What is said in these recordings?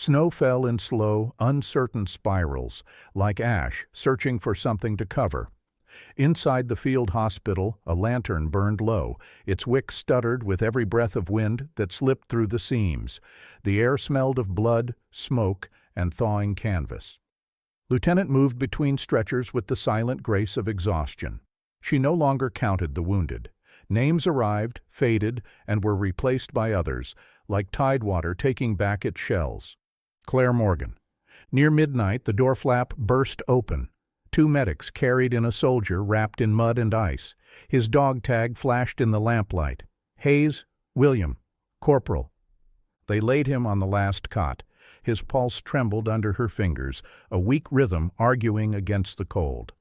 Snow fell in slow, uncertain spirals, like ash searching for something to cover. Inside the field hospital, a lantern burned low. Its wick stuttered with every breath of wind that slipped through the seams. The air smelled of blood, smoke, and thawing canvas. Lieutenant moved between stretchers with the silent grace of exhaustion. She no longer counted the wounded. Names arrived, faded, and were replaced by others, like tidewater taking back its shells. Claire Morgan. Near midnight, the door flap burst open. 2 medics carried in a soldier wrapped in mud and ice. His dog tag flashed in the lamplight. Hayes, William, Corporal. They laid him on the last cot. His pulse trembled under her fingers, a weak rhythm arguing against the cold.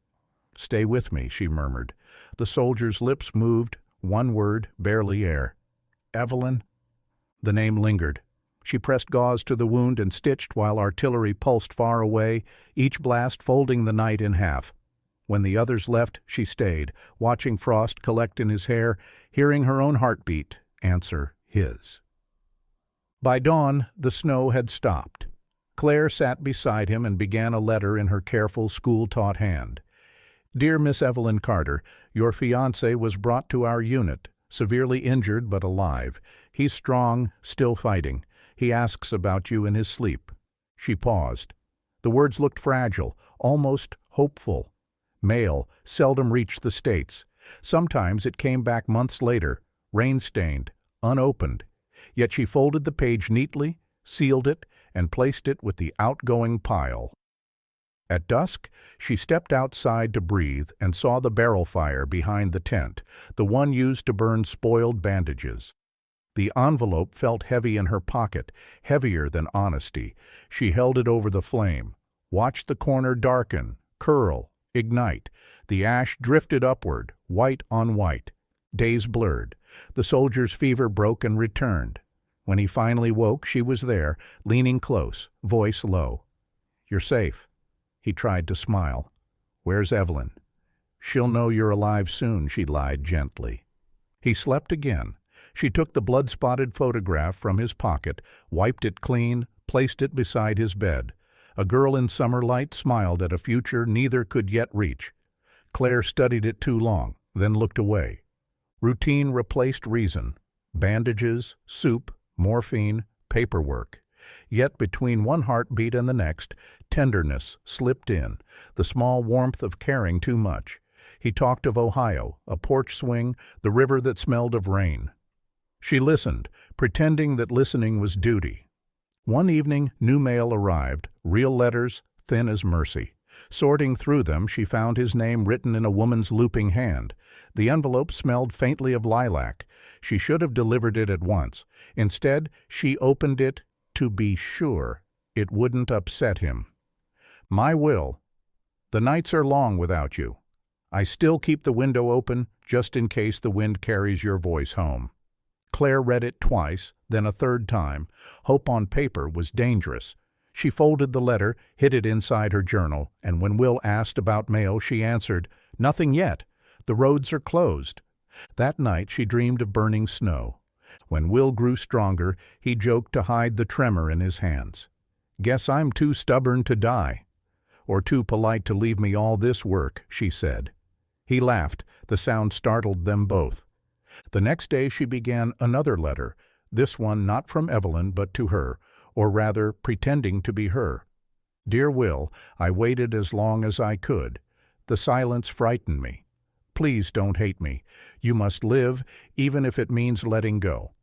"Stay with me," she murmured. The soldier's lips moved, one word, barely air. "Evelyn?" The name lingered. She pressed gauze to the wound and stitched while artillery pulsed far away, each blast folding the night in half. When the others left, she stayed, watching frost collect in his hair, hearing her own heartbeat answer his. By dawn, the snow had stopped. Claire sat beside him and began a letter in her careful, school-taught hand. "Dear Miss Evelyn Carter, your fiancé was brought to our unit, severely injured but alive. He's strong, still fighting. He asks about you in his sleep." She paused. The words looked fragile, almost hopeful. Mail seldom reached the States. Sometimes it came back months later, rain-stained, unopened. Yet she folded the page neatly, sealed it, and placed it with the outgoing pile. At dusk, she stepped outside to breathe and saw the barrel fire behind the tent, the one used to burn spoiled bandages. The envelope felt heavy in her pocket, heavier than honesty. She held it over the flame, watched the corner darken, curl, ignite. The ash drifted upward, white on white. Days blurred. The soldier's fever broke and returned. When he finally woke, she was there, leaning close, voice low. "You're safe." He tried to smile. "Where's Evelyn?" "She'll know you're alive soon," she lied gently. He slept again. She took the blood-spotted photograph from his pocket, wiped it clean, placed it beside his bed. A girl in summer light smiled at a future neither could yet reach. Claire studied it too long, then looked away. Routine replaced reason. Bandages, soup, morphine, paperwork. Yet between one heartbeat and the next, tenderness slipped in, the small warmth of caring too much. He talked of Ohio, a porch swing, the river that smelled of rain. She listened, pretending that listening was duty. One evening, new mail arrived, real letters, thin as mercy. Sorting through them, she found his name written in a woman's looping hand. The envelope smelled faintly of lilac. She should have delivered it at once. Instead, she opened it to be sure it wouldn't upset him. "My Will, the nights are long without you. I still keep the window open just in case the wind carries your voice home." Claire read it twice, then a third time. Hope on paper was dangerous. She folded the letter, hid it inside her journal, and when Will asked about mail, she answered, "Nothing yet. The roads are closed." That night she dreamed of burning snow. When Will grew stronger, he joked to hide the tremor in his hands. "Guess I'm too stubborn to die." "Or too polite to leave me all this work," she said. He laughed. The sound startled them both. The next day she began another letter, this one not from Evelyn but to her, or rather pretending to be her. "Dear Will, I waited as long as I could. The silence frightened me. Please don't hate me. You must live, even if it means letting go."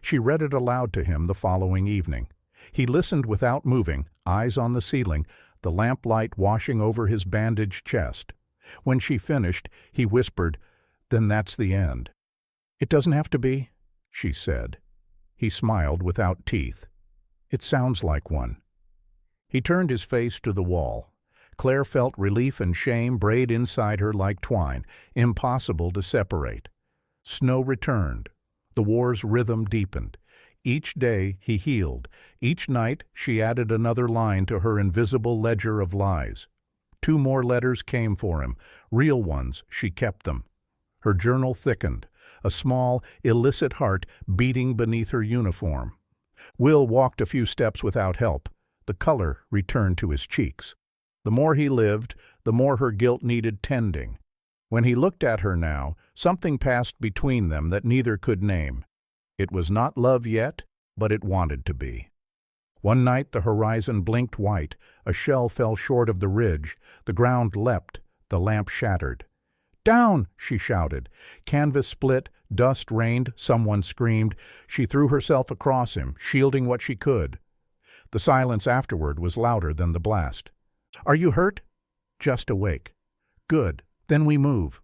She read it aloud to him the following evening. He listened without moving, eyes on the ceiling, the lamplight washing over his bandaged chest. When she finished, he whispered, "Then that's the end." "It doesn't have to be," she said. He smiled without teeth. "It sounds like one." He turned his face to the wall. Claire felt relief and shame braid inside her like twine, impossible to separate. Snow returned. The war's rhythm deepened. Each day he healed. Each night she added another line to her invisible ledger of lies. 2 more letters came for him. Real ones, she kept them. Her journal thickened, a small, illicit heart beating beneath her uniform. Will walked a few steps without help. The color returned to his cheeks. The more he lived, the more her guilt needed tending. When he looked at her now, something passed between them that neither could name. It was not love yet, but it wanted to be. One night the horizon blinked white, a shell fell short of the ridge, the ground leapt, the lamp shattered. "Down!" she shouted. Canvas split, dust rained, someone screamed. She threw herself across him, shielding what she could. The silence afterward was louder than the blast. "Are you hurt?" "Just awake." "Good. Then we move."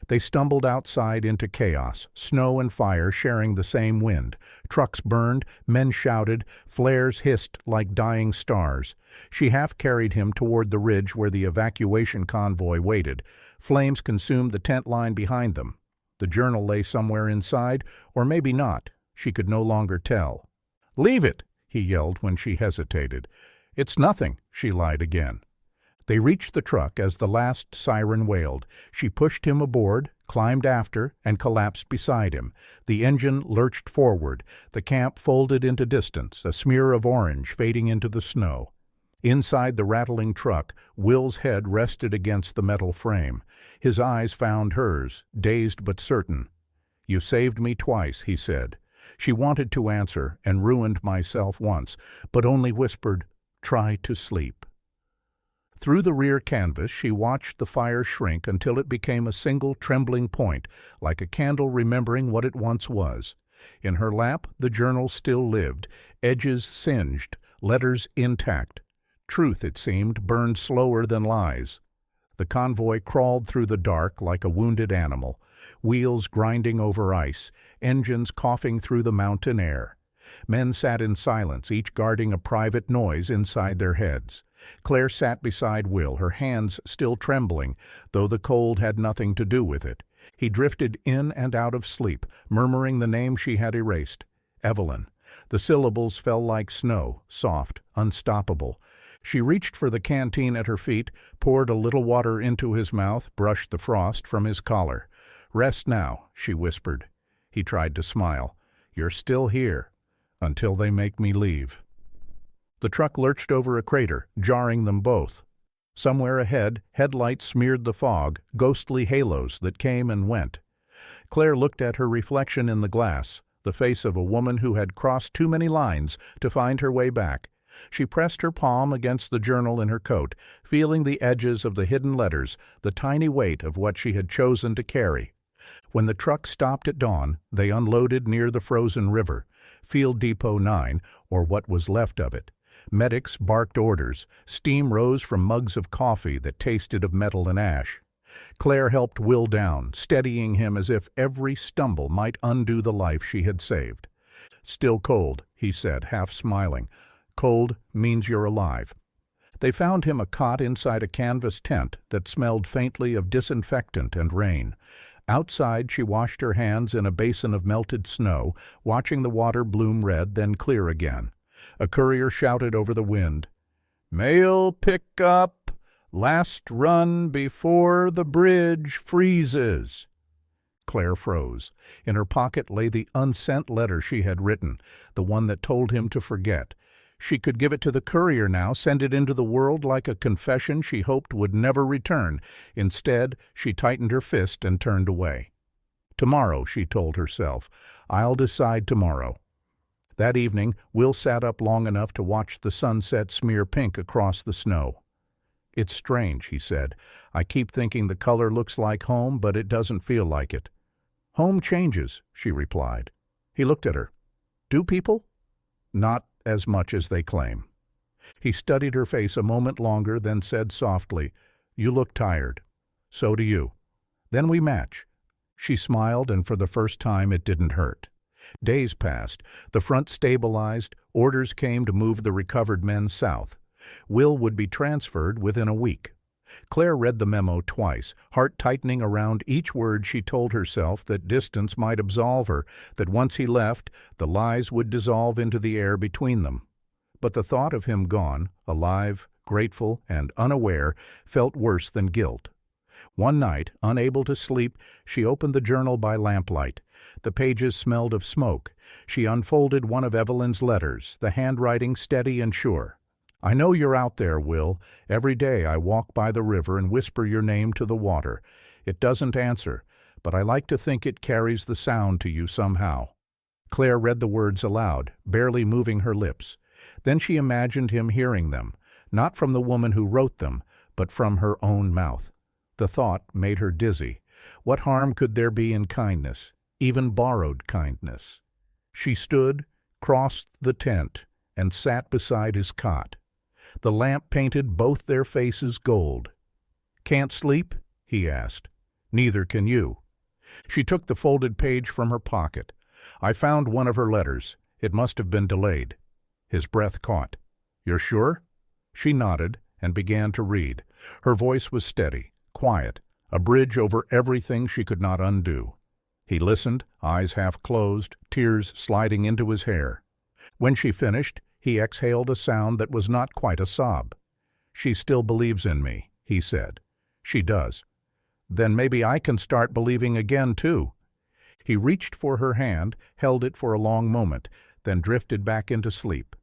They stumbled outside into chaos, snow and fire sharing the same wind. Trucks burned, men shouted, flares hissed like dying stars. She half carried him toward the ridge where the evacuation convoy waited. Flames consumed the tent line behind them. The journal lay somewhere inside, or maybe not. She could no longer tell. "Leave it!" he yelled when she hesitated. "It's nothing," she lied again. They reached the truck as the last siren wailed. She pushed him aboard, climbed after, and collapsed beside him. The engine lurched forward. The camp folded into distance, a smear of orange fading into the snow. Inside the rattling truck, Will's head rested against the metal frame. His eyes found hers, dazed but certain. "You saved me twice," he said. She wanted to answer, and ruined myself once, but only whispered, "Try to sleep." Through the rear canvas she watched the fire shrink until it became a single trembling point, like a candle remembering what it once was. In her lap the journal still lived, edges singed, letters intact. Truth, it seemed, burned slower than lies. The convoy crawled through the dark like a wounded animal, wheels grinding over ice, engines coughing through the mountain air. Men sat in silence, each guarding a private noise inside their heads. Claire sat beside Will, her hands still trembling, though the cold had nothing to do with it. He drifted in and out of sleep, murmuring the name she had erased. Evelyn. The syllables fell like snow, soft, unstoppable. She reached for the canteen at her feet, poured a little water into his mouth, brushed the frost from his collar. "Rest now," she whispered. He tried to smile. "You're still here. Until they make me leave." The truck lurched over a crater, jarring them both. Somewhere ahead, headlights smeared the fog, ghostly halos that came and went. Claire looked at her reflection in the glass, the face of a woman who had crossed too many lines to find her way back. She pressed her palm against the journal in her coat, feeling the edges of the hidden letters, the tiny weight of what she had chosen to carry. When the truck stopped at dawn, they unloaded near the frozen river, Field Depot 9, or what was left of it. Medics barked orders. Steam rose from mugs of coffee that tasted of metal and ash. Claire helped Will down, steadying him as if every stumble might undo the life she had saved. "Still cold," he said, half smiling. "Cold means you're alive." They found him a cot inside a canvas tent that smelled faintly of disinfectant and rain. Outside she washed her hands in a basin of melted snow, watching the water bloom red, then clear again. A courier shouted over the wind, "Mail pick-up! Last run before the bridge freezes!" Claire froze. In her pocket lay the unsent letter she had written, the one that told him to forget. She could give it to the courier now, send it into the world like a confession she hoped would never return. Instead, she tightened her fist and turned away. "Tomorrow," she told herself. "I'll decide tomorrow." That evening, Will sat up long enough to watch the sunset smear pink across the snow. "It's strange," he said. "I keep thinking the color looks like home, but it doesn't feel like it." "Home changes," she replied. He looked at her. "Do people?" "Not as much as they claim." He studied her face a moment longer, then said softly, "You look tired." "So do you." "Then we match." She smiled, and for the first time it didn't hurt. Days passed. The front stabilized. Orders came to move the recovered men south. Will would be transferred within a week. Claire read the memo twice, heart tightening around each word. She told herself that distance might absolve her, that once he left, the lies would dissolve into the air between them. But the thought of him gone, alive, grateful, and unaware, felt worse than guilt. One night, unable to sleep, she opened the journal by lamplight. The pages smelled of smoke. She unfolded one of Evelyn's letters, the handwriting steady and sure. I know you're out there, Will. Every day I walk by the river and whisper your name to the water. It doesn't answer, but I like to think it carries the sound to you somehow." Claire read the words aloud, barely moving her lips. Then she imagined him hearing them, not from the woman who wrote them, but from her own mouth. The thought made her dizzy. What harm could there be in kindness, even borrowed kindness? She stood, crossed the tent, and sat beside his cot. The lamp painted both their faces gold. "Can't sleep?" he asked. "Neither can you." She took the folded page from her pocket. "I found one of her letters. It must have been delayed." His breath caught. "You're sure?" She nodded and began to read. Her voice was steady, quiet, a bridge over everything she could not undo. He listened, eyes half closed, tears sliding into his hair. When she finished, he exhaled a sound that was not quite a sob. "She still believes in me," he said. "She does. Then maybe I can start believing again, too." He reached for her hand, held it for a long moment, then drifted back into sleep.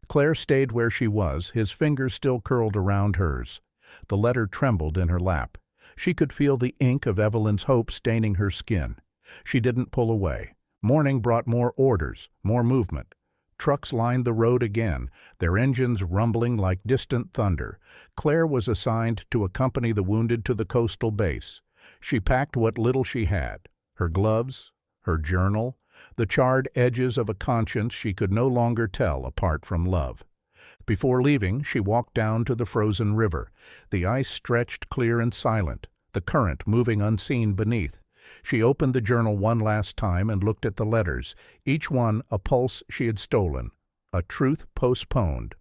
Claire stayed where she was, his fingers still curled around hers. The letter trembled in her lap. She could feel the ink of Evelyn's hope staining her skin. She didn't pull away. Morning brought more orders, more movement. Trucks lined the road again, their engines rumbling like distant thunder. Claire was assigned to accompany the wounded to the coastal base. She packed what little she had, her gloves, her journal, the charred edges of a conscience she could no longer tell apart from love. Before leaving, she walked down to the frozen river. The ice stretched clear and silent, the current moving unseen beneath. She opened the journal one last time and looked at the letters, each one a pulse she had stolen, a truth postponed.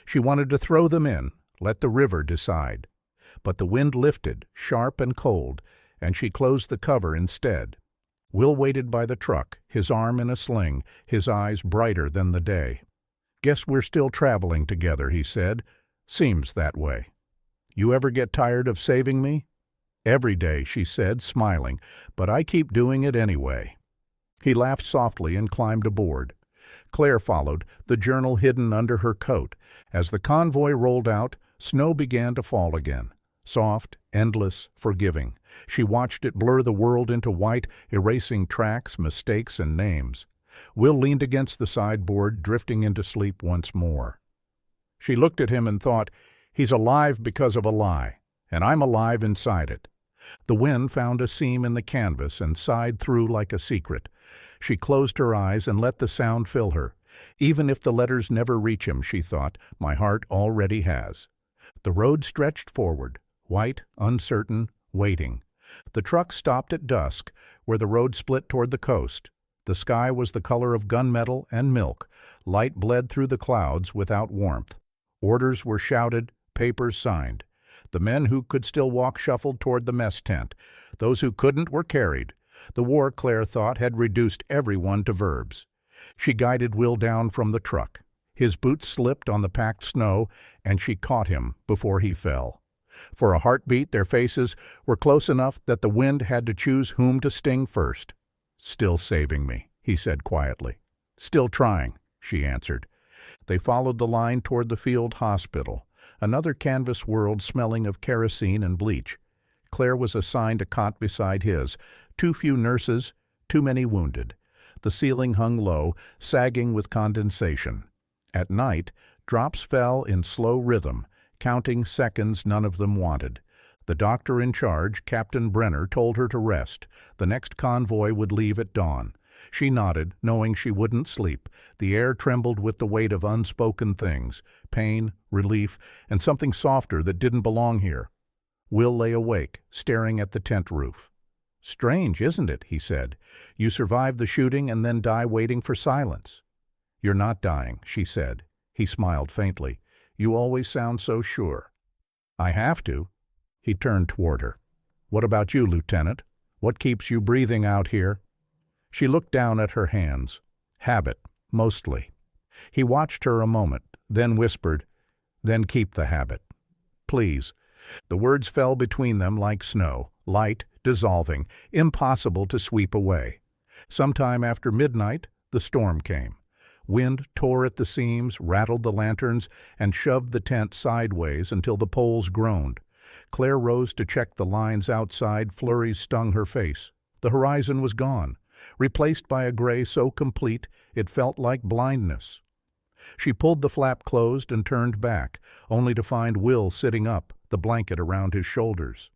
She wanted to throw them in, let the river decide. But the wind lifted, sharp and cold, and she closed the cover instead. Will waited by the truck, his arm in a sling, his eyes brighter than the day. "Guess we're still traveling together," he said. "Seems that way." "You ever get tired of saving me?" "Every day," she said, smiling, "but I keep doing it anyway." He laughed softly and climbed aboard. Claire followed, the journal hidden under her coat. As the convoy rolled out, snow began to fall again. Soft, endless, forgiving. She watched it blur the world into white, erasing tracks, mistakes, and names. Will leaned against the sideboard, drifting into sleep once more. She looked at him and thought, he's alive because of a lie, and I'm alive inside it. The wind found a seam in the canvas and sighed through like a secret. She closed her eyes and let the sound fill her. Even if the letters never reach him, she thought, my heart already has. The road stretched forward, white, uncertain, waiting. The truck stopped at dusk, where the road split toward the coast. The sky was the color of gunmetal and milk. Light bled through the clouds without warmth. Orders were shouted, papers signed. The men who could still walk shuffled toward the mess tent. Those who couldn't were carried. The war, Claire thought, had reduced everyone to verbs. She guided Will down from the truck. His boots slipped on the packed snow, and she caught him before he fell. For a heartbeat, their faces were close enough that the wind had to choose whom to sting first. "Still saving me," he said quietly. "Still trying," she answered. They followed the line toward the field hospital, another canvas world smelling of kerosene and bleach. Claire was assigned a cot beside his. Too few nurses, too many wounded. The ceiling hung low, sagging with condensation. At night, drops fell in slow rhythm, counting seconds none of them wanted. The doctor in charge, Captain Brenner, told her to rest. The next convoy would leave at dawn. She nodded, knowing she wouldn't sleep. The air trembled with the weight of unspoken things, pain, relief, and something softer that didn't belong here. Will lay awake, staring at the tent roof. "Strange, isn't it?" he said. "You survive the shooting and then die waiting for silence." "You're not dying," she said. He smiled faintly. "You always sound so sure." "I have to." He turned toward her. "What about you, Lieutenant? What keeps you breathing out here?" She looked down at her hands. "Habit, mostly." He watched her a moment, then whispered, "Then keep the habit. Please." The words fell between them like snow, light, dissolving, impossible to sweep away. Sometime after midnight, the storm came. Wind tore at the seams, rattled the lanterns, and shoved the tent sideways until the poles groaned. Claire rose to check the lines outside. Flurries stung her face. The horizon was gone, replaced by a gray so complete it felt like blindness. She pulled the flap closed and turned back, only to find Will sitting up, the blanket around his shoulders.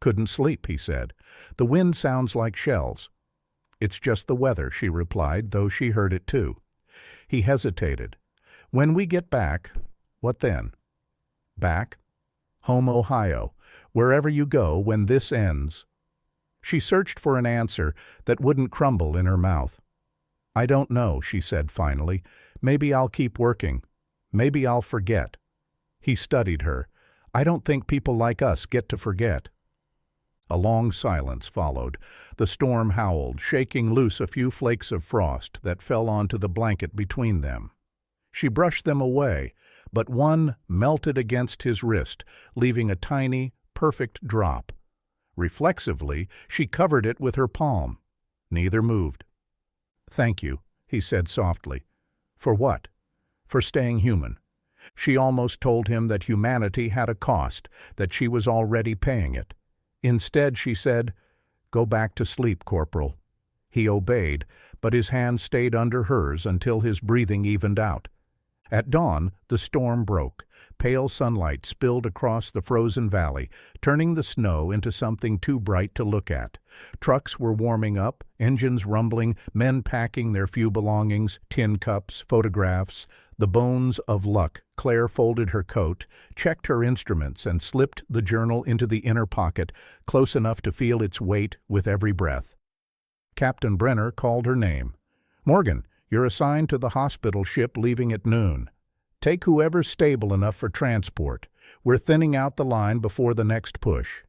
"Couldn't sleep," he said. "The wind sounds like shells." "It's just the weather," she replied, though she heard it too. He hesitated. "When we get back—" "What then?" "Back? Home, Ohio. Wherever you go when this ends." She searched for an answer that wouldn't crumble in her mouth. "I don't know," she said finally. "Maybe I'll keep working. Maybe I'll forget." He studied her. "I don't think people like us get to forget." A long silence followed. The storm howled, shaking loose a few flakes of frost that fell onto the blanket between them. She brushed them away, but one melted against his wrist, leaving a tiny, perfect drop. Reflexively, she covered it with her palm. Neither moved. "Thank you," he said softly. "For what?" "For staying human." She almost told him that humanity had a cost, that she was already paying it. Instead, she said, "Go back to sleep, Corporal." He obeyed, but his hand stayed under hers until his breathing evened out. At dawn, the storm broke. Pale sunlight spilled across the frozen valley, turning the snow into something too bright to look at. Trucks were warming up, engines rumbling, men packing their few belongings, tin cups, photographs, the bones of luck. Claire folded her coat, checked her instruments, and slipped the journal into the inner pocket, close enough to feel its weight with every breath. Captain Brenner called her name. "Morgan, you're assigned to the hospital ship leaving at noon. Take whoever's stable enough for transport. We're thinning out the line before the next push."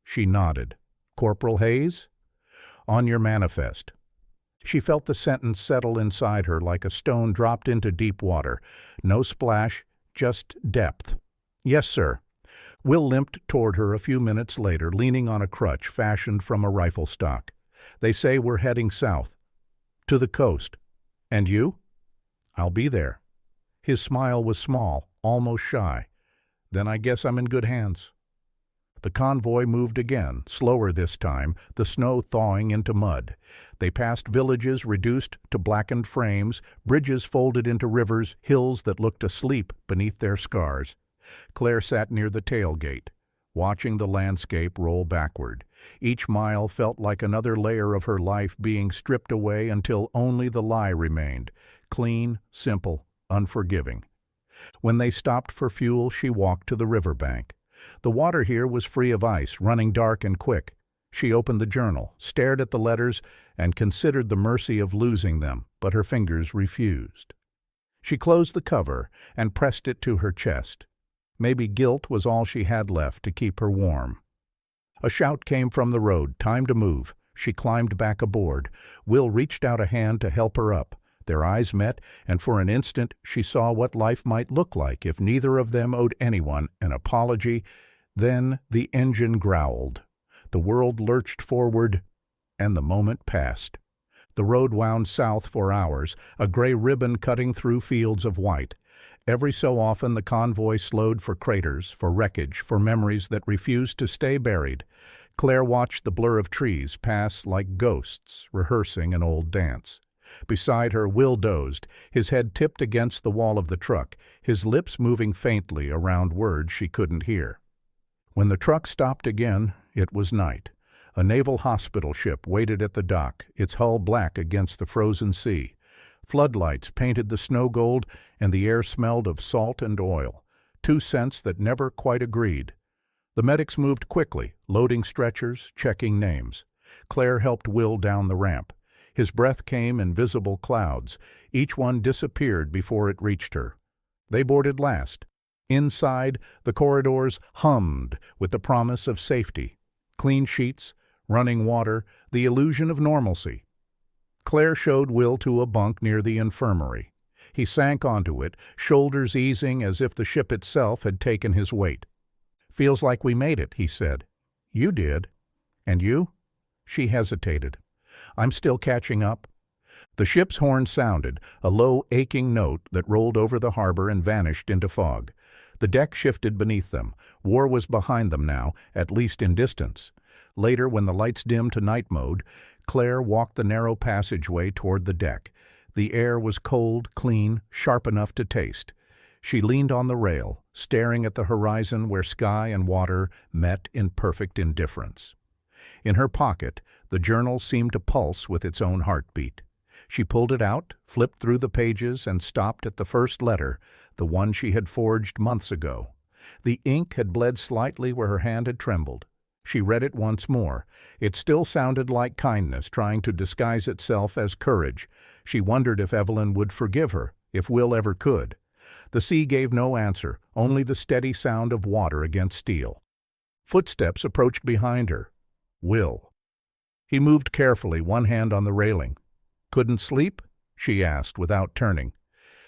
She nodded. "Corporal Hayes?" "On your manifest." She felt the sentence settle inside her like a stone dropped into deep water. No splash, just depth. "Yes, sir." Will limped toward her a few minutes later, leaning on a crutch fashioned from a rifle stock. "They say we're heading south." "To the coast." "And you?" "I'll be there." His smile was small, almost shy. "Then I guess I'm in good hands." The convoy moved again, slower this time, the snow thawing into mud. They passed villages reduced to blackened frames, bridges folded into rivers, hills that looked asleep beneath their scars. Claire sat near the tailgate, watching the landscape roll backward. Each mile felt like another layer of her life being stripped away until only the lie remained, clean, simple, unforgiving. When they stopped for fuel, she walked to the riverbank. The water here was free of ice, running dark and quick. She opened the journal, stared at the letters, and considered the mercy of losing them, but her fingers refused. She closed the cover and pressed it to her chest. Maybe guilt was all she had left to keep her warm. A shout came from the road. Time to move. She climbed back aboard. Will reached out a hand to help her up. Their eyes met, and for an instant she saw what life might look like if neither of them owed anyone an apology. Then the engine growled. The world lurched forward, and the moment passed. The road wound south for hours, a gray ribbon cutting through fields of white. Every so often the convoy slowed for craters, for wreckage, for memories that refused to stay buried. Claire watched the blur of trees pass like ghosts rehearsing an old dance. Beside her, Will dozed, his head tipped against the wall of the truck, his lips moving faintly around words she couldn't hear. When the truck stopped again, it was night. A naval hospital ship waited at the dock, its hull black against the frozen sea. Floodlights painted the snow gold, and the air smelled of salt and oil, two scents that never quite agreed. The medics moved quickly, loading stretchers, checking names. Claire helped Will down the ramp. His breath came in visible clouds. Each one disappeared before it reached her. They boarded last. Inside, the corridors hummed with the promise of safety. Clean sheets, running water, the illusion of normalcy. Claire showed Will to a bunk near the infirmary. He sank onto it, shoulders easing as if the ship itself had taken his weight. "Feels like we made it," he said. "You did." "And you?" She hesitated. "I'm still catching up." The ship's horn sounded, a low, aching note that rolled over the harbor and vanished into fog. The deck shifted beneath them. War was behind them now, at least in distance. Later, when the lights dimmed to night mode, Claire walked the narrow passageway toward the deck. The air was cold, clean, sharp enough to taste. She leaned on the rail, staring at the horizon where sky and water met in perfect indifference. In her pocket, the journal seemed to pulse with its own heartbeat. She pulled it out, flipped through the pages, and stopped at the first letter, the one she had forged months ago. The ink had bled slightly where her hand had trembled. She read it once more. It still sounded like kindness trying to disguise itself as courage. She wondered if Evelyn would forgive her, if Will ever could. The sea gave no answer, only the steady sound of water against steel. Footsteps approached behind her. Will. He moved carefully, one hand on the railing. "Couldn't sleep?" she asked without turning.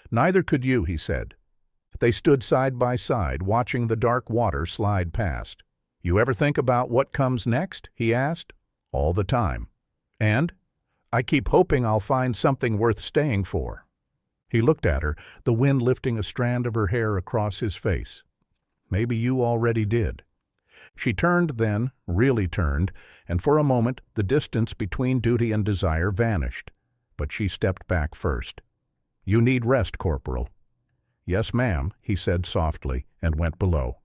"Neither could you," he said. They stood side by side, watching the dark water slide past. "You ever think about what comes next?" he asked. "All the time." "And?" "I keep hoping I'll find something worth staying for." He looked at her, the wind lifting a strand of her hair across his face. "Maybe you already did." She turned then, really turned, and for a moment the distance between duty and desire vanished. But she stepped back first. "You need rest, Corporal." "Yes, ma'am," he said softly, and went below.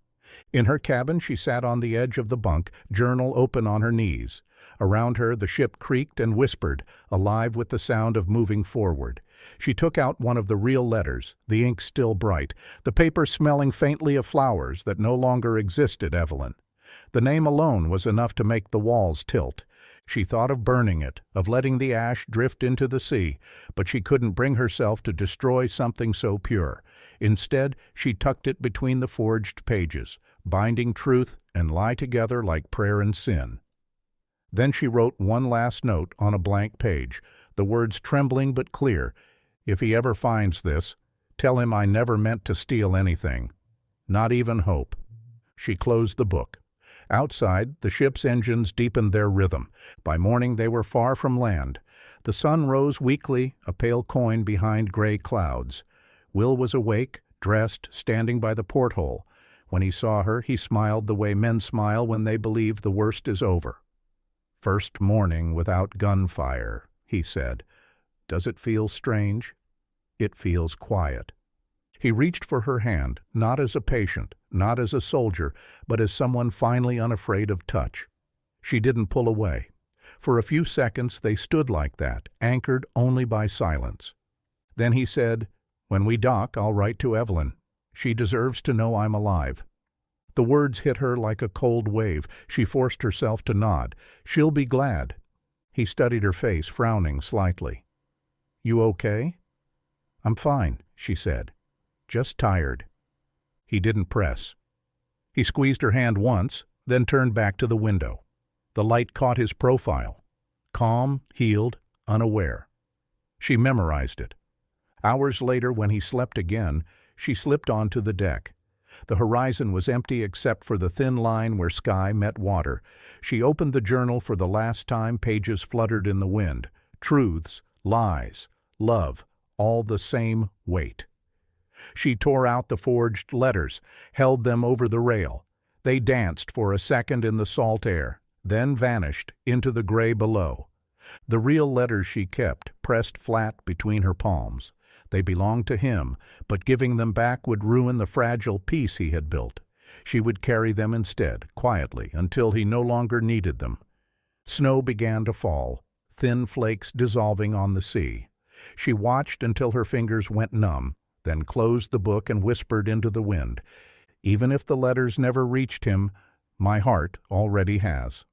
In her cabin she sat on the edge of the bunk, journal open on her knees. Around her the ship creaked and whispered, alive with the sound of moving forward. She took out one of the real letters, the ink still bright, the paper smelling faintly of flowers that no longer existed Evelyn. The name alone was enough to make the walls tilt. She thought of burning it, of letting the ash drift into the sea, but she couldn't bring herself to destroy something so pure. Instead, she tucked it between the forged pages, binding truth and lie together like prayer and sin. Then she wrote one last note on a blank page, the words trembling but clear. "If he ever finds this, tell him I never meant to steal anything. Not even hope." She closed the book. Outside, the ship's engines deepened their rhythm. By morning they were far from land. The sun rose weakly, a pale coin behind gray clouds. Will was awake, dressed, standing by the porthole. When he saw her, he smiled the way men smile when they believe the worst is over. "First morning without gunfire," he said. "Does it feel strange?" "It feels quiet." He reached for her hand, not as a patient, not as a soldier, but as someone finally unafraid of touch. She didn't pull away. For a few seconds they stood like that, anchored only by silence. Then he said, "When we dock, I'll write to Evelyn. She deserves to know I'm alive." The words hit her like a cold wave. She forced herself to nod. "She'll be glad." He studied her face, frowning slightly. "You okay?" "I'm fine," she said. "Just tired." He didn't press. He squeezed her hand once, then turned back to the window. The light caught his profile. Calm, healed, unaware. She memorized it. Hours later, when he slept again, she slipped onto the deck. The horizon was empty except for the thin line where sky met water. She opened the journal for the last time. Pages fluttered in the wind. Truths, lies, love, all the same weight. She tore out the forged letters, held them over the rail. They danced for a second in the salt air, then vanished into the gray below. The real letters she kept, pressed flat between her palms. They belonged to him, but giving them back would ruin the fragile peace he had built. She would carry them instead, quietly, until he no longer needed them. Snow began to fall, thin flakes dissolving on the sea. She watched until her fingers went numb, then closed the book and whispered into the wind, "Even if the letters never reached him, my heart already has."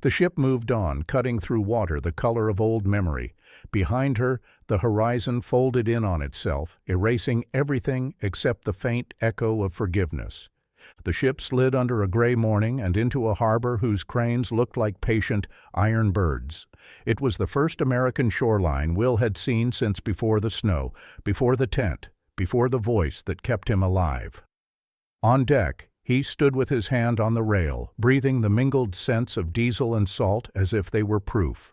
The ship moved on, cutting through water the color of old memory. Behind her, the horizon folded in on itself, erasing everything except the faint echo of forgiveness. The ship slid under a gray morning and into a harbor whose cranes looked like patient iron birds. It was the first American shoreline Will had seen since before the snow, before the tent, before the voice that kept him alive. On deck, he stood with his hand on the rail, breathing the mingled scents of diesel and salt as if they were proof.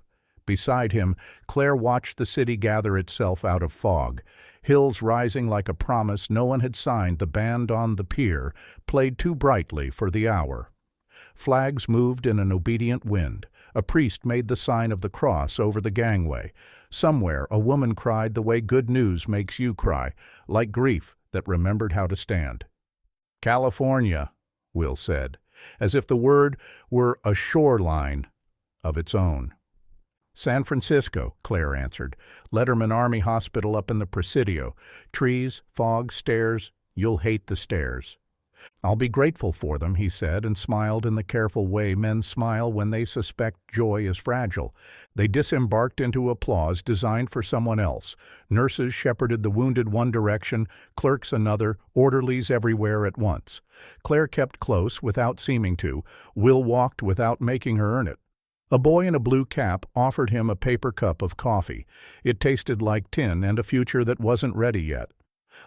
Beside him, Claire watched the city gather itself out of fog. Hills rising like a promise no one had signed. The band on the pier played too brightly for the hour. Flags moved in an obedient wind. A priest made the sign of the cross over the gangway. Somewhere a woman cried the way good news makes you cry, like grief that remembered how to stand. "California," Will said, as if the word were a shoreline of its own. "San Francisco," Claire answered. "Letterman Army Hospital up in the Presidio. Trees, fog, stairs. You'll hate the stairs." "I'll be grateful for them," he said, and smiled in the careful way men smile when they suspect joy is fragile. They disembarked into applause designed for someone else. Nurses shepherded the wounded one direction, clerks another, orderlies everywhere at once. Claire kept close without seeming to. Will walked without making her earn it. A boy in a blue cap offered him a paper cup of coffee. It tasted like tin and a future that wasn't ready yet.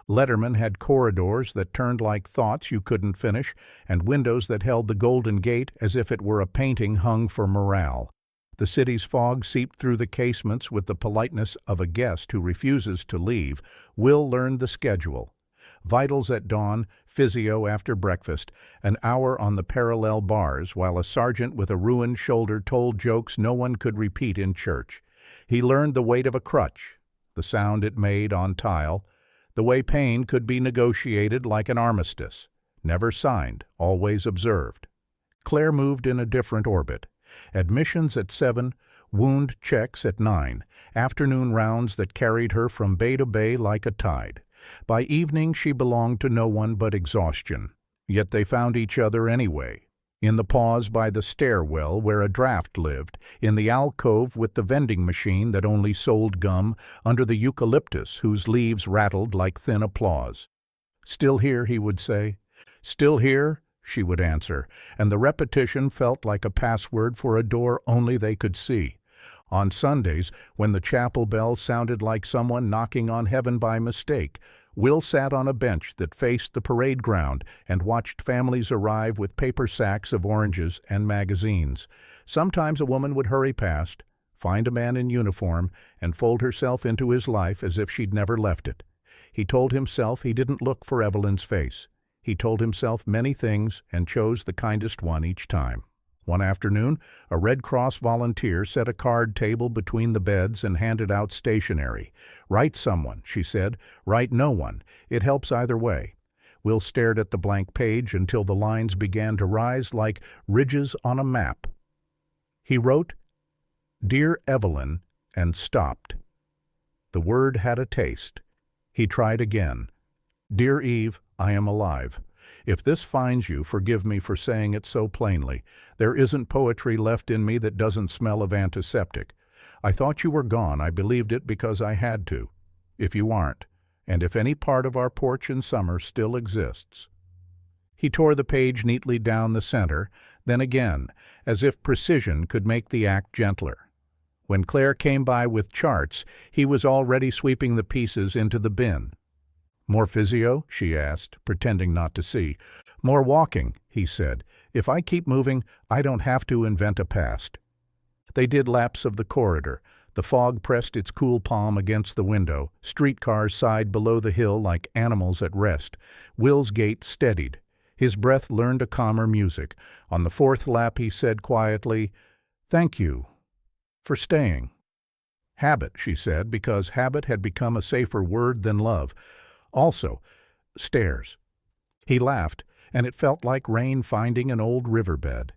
Letterman had corridors that turned like thoughts you couldn't finish, and windows that held the Golden Gate as if it were a painting hung for morale. The city's fog seeped through the casements with the politeness of a guest who refuses to leave. Will learned the schedule. Vitals at dawn, physio after breakfast, an hour on the parallel bars, while a sergeant with a ruined shoulder told jokes no one could repeat in church. He learned the weight of a crutch, the sound it made on tile, the way pain could be negotiated like an armistice. Never signed, always observed. Claire moved in a different orbit. Admissions at 7, wound checks at 9, afternoon rounds that carried her from bay to bay like a tide. By evening she belonged to no one but exhaustion. Yet they found each other anyway. In the pause by the stairwell where a draft lived, in the alcove with the vending machine that only sold gum, under the eucalyptus whose leaves rattled like thin applause. "Still here," he would say. "Still here," she would answer, and the repetition felt like a password for a door only they could see. On Sundays, when the chapel bell sounded like someone knocking on heaven by mistake, Will sat on a bench that faced the parade ground and watched families arrive with paper sacks of oranges and magazines. Sometimes a woman would hurry past, find a man in uniform, and fold herself into his life as if she'd never left it. He told himself he didn't look for Evelyn's face. He told himself many things and chose the kindest one each time. One afternoon, a Red Cross volunteer set a card table between the beds and handed out stationery. "Write someone," she said. "Write no one. It helps either way." Will stared at the blank page until the lines began to rise like ridges on a map. He wrote, "Dear Evelyn," and stopped. The word had a taste. He tried again. "Dear Eve, I am alive. If this finds you, forgive me for saying it so plainly. There isn't poetry left in me that doesn't smell of antiseptic. I thought you were gone. I believed it because I had to. If you aren't, and if any part of our porch in summer still exists." He tore the page neatly down the center, then again, as if precision could make the act gentler. When Claire came by with charts, he was already sweeping the pieces into the bin. "More physio?" she asked, pretending not to see. "More walking," he said. "If I keep moving, I don't have to invent a past." They did laps of the corridor. The fog pressed its cool palm against the window. Streetcars sighed below the hill like animals at rest. Will's gait steadied. His breath learned a calmer music. On the fourth lap he said quietly, "Thank you for staying." "Habit," she said, because habit had become a safer word than love. Also, stairs. He laughed, and it felt like rain finding an old riverbed.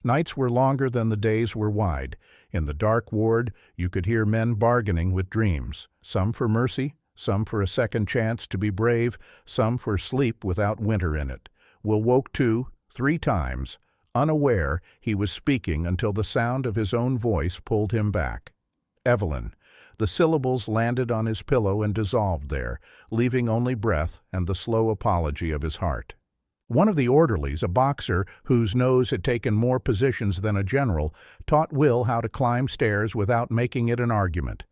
Nights were longer than the days were wide. In the dark ward, you could hear men bargaining with dreams, some for mercy, some for a second chance to be brave, some for sleep without winter in it. Will woke 3 times, unaware he was speaking until the sound of his own voice pulled him back. Evelyn. The syllables landed on his pillow and dissolved there, leaving only breath and the slow apology of his heart. One of the orderlies, a boxer whose nose had taken more positions than a general, taught Will how to climb stairs without making it an argument.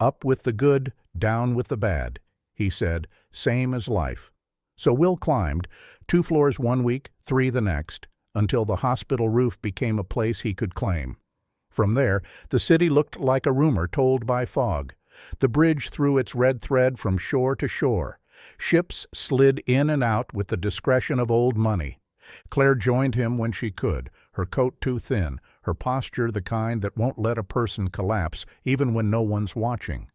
"Up with the good, down with the bad," he said, "same as life." So Will climbed, 2 floors one week, 3 the next, until the hospital roof became a place he could claim. From there, the city looked like a rumor told by fog. The bridge threw its red thread from shore to shore. Ships slid in and out with the discretion of old money. Claire joined him when she could, her coat too thin, her posture the kind that won't let a person collapse even when no one's watching.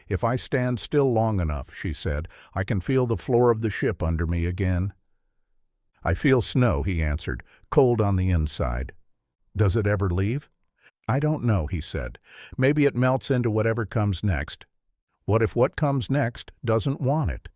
"If I stand still long enough," she said, "I can feel the floor of the ship under me again." "I feel snow," he answered, "cold on the inside." "Does it ever leave?" "I don't know," he said. "Maybe it melts into whatever comes next." "What if what comes next doesn't want it?"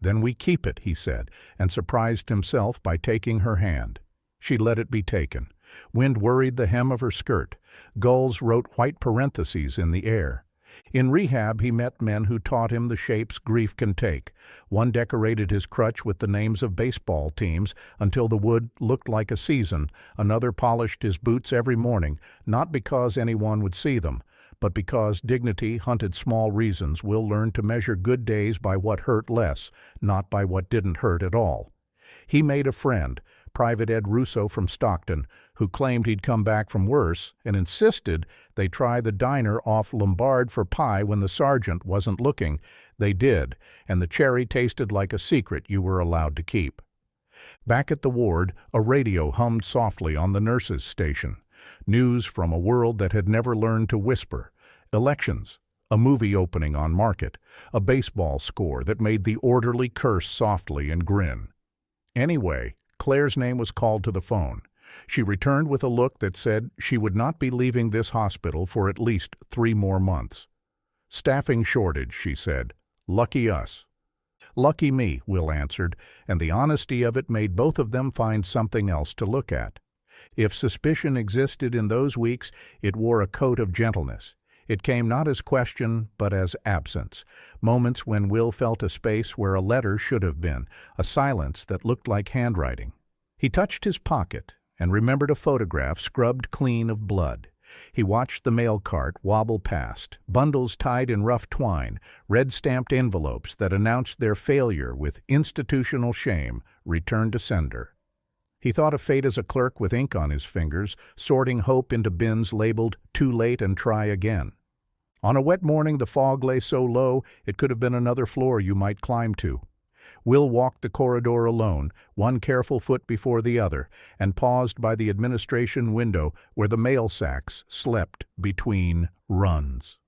"Then we keep it," he said, and surprised himself by taking her hand. She let it be taken. Wind worried the hem of her skirt. Gulls wrote white parentheses in the air. In rehab he met men who taught him the shapes grief can take. One decorated his crutch with the names of baseball teams until the wood looked like a season. Another polished his boots every morning, not because anyone would see them, but because dignity hunted small reasons. Will learn to measure good days by what hurt less, not by what didn't hurt at all. He made a friend, Private Ed Russo from Stockton, who claimed he'd come back from worse and insisted they try the diner off Lombard for pie when the sergeant wasn't looking. They did, and the cherry tasted like a secret you were allowed to keep. Back at the ward, a radio hummed softly on the nurses' station. News from a world that had never learned to whisper. Elections, a movie opening on Market, a baseball score that made the orderly curse softly and grin. Anyway, Claire's name was called to the phone. She returned with a look that said she would not be leaving this hospital for at least 3 more months. "Staffing shortage," she said. "Lucky us." "Lucky me," Will answered, and the honesty of it made both of them find something else to look at. If suspicion existed in those weeks, it wore a coat of gentleness. It came not as question, but as absence. Moments when Will felt a space where a letter should have been, a silence that looked like handwriting. He touched his pocket and remembered a photograph scrubbed clean of blood. He watched the mail cart wobble past, bundles tied in rough twine, red-stamped envelopes that announced their failure with institutional shame, returned to sender. He thought of fate as a clerk with ink on his fingers, sorting hope into bins labeled "Too late and try again." On a wet morning the fog lay so low it could have been another floor you might climb to. Will walked the corridor alone, one careful foot before the other, and paused by the administration window where the mail sacks slept between runs.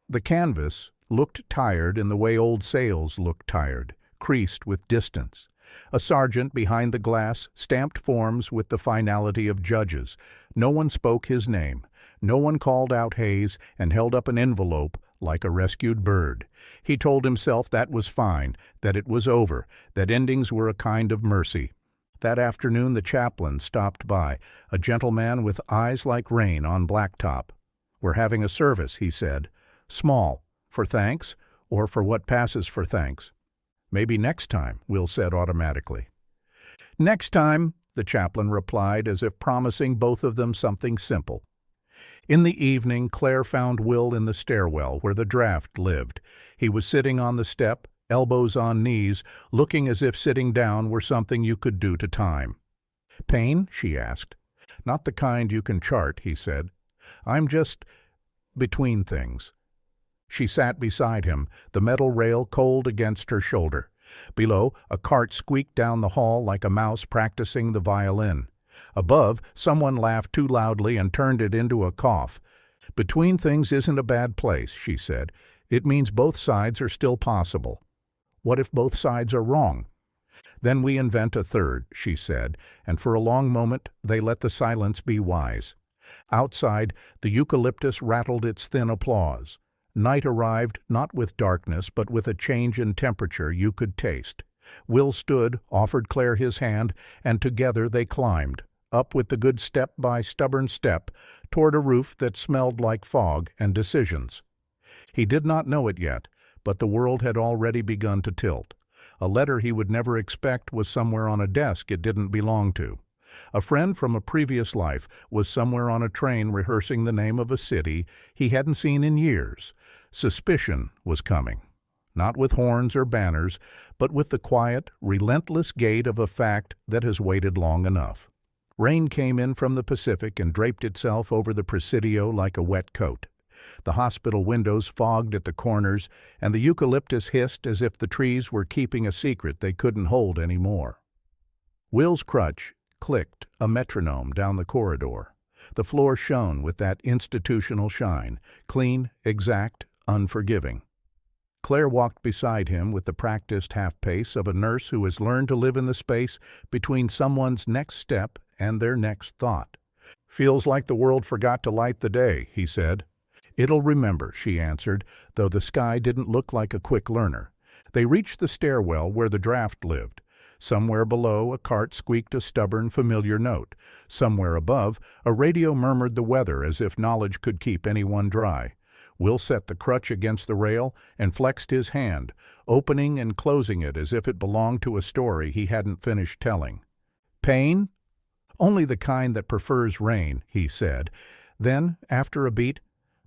The canvas looked tired in the way old sails look tired, creased with distance. A sergeant behind the glass stamped forms with the finality of judges. No one spoke his name. No one called out Hayes and held up an envelope like a rescued bird. He told himself that was fine, that it was over, that endings were a kind of mercy. That afternoon the chaplain stopped by, a gentleman with eyes like rain on blacktop. "We're having a service," he said. "Small. For thanks, or for what passes for thanks?" "Maybe next time," Will said automatically. "Next time," the chaplain replied, as if promising both of them something simple. In the evening, Claire found Will in the stairwell where the draft lived. He was sitting on the step, elbows on knees, looking as if sitting down were something you could do to time. "Pain?" she asked. "Not the kind you can chart," he said. "I'm just between things." She sat beside him, the metal rail cold against her shoulder. Below, a cart squeaked down the hall like a mouse practicing the violin. Above, someone laughed too loudly and turned it into a cough. "Between things isn't a bad place," she said. "It means both sides are still possible." "What if both sides are wrong?" "Then we invent a third," she said, and for a long moment they let the silence be wise. Outside, the eucalyptus rattled its thin applause. Night arrived not with darkness, but with a change in temperature you could taste. Will stood, offered Claire his hand, and together they climbed, up with the good step by stubborn step, toward a roof that smelled like fog and decisions. He did not know it yet, but the world had already begun to tilt. A letter he would never expect was somewhere on a desk it didn't belong to. A friend from a previous life was somewhere on a train rehearsing the name of a city he hadn't seen in years. Suspicion was coming. Not with horns or banners, but with the quiet, relentless gait of a fact that has waited long enough. Rain came in from the Pacific and draped itself over the Presidio like a wet coat. The hospital windows fogged at the corners, and the eucalyptus hissed as if the trees were keeping a secret they couldn't hold any more. Will's crutch clicked a metronome down the corridor. The floor shone with that institutional shine, clean, exact, unforgiving. Claire walked beside him with the practiced half-pace of a nurse who has learned to live in the space between someone's next step and their next thought. "Feels like the world forgot to light the day," he said. "It'll remember," she answered, though the sky didn't look like a quick learner. They reached the stairwell where the draft lived. Somewhere below, a cart squeaked a stubborn, familiar note. Somewhere above, a radio murmured the weather as if knowledge could keep anyone dry. Will set the crutch against the rail and flexed his hand, opening and closing it as if it belonged to a story he hadn't finished telling. "Pain?" "Only the kind that prefers rain," he said. Then, after a beat,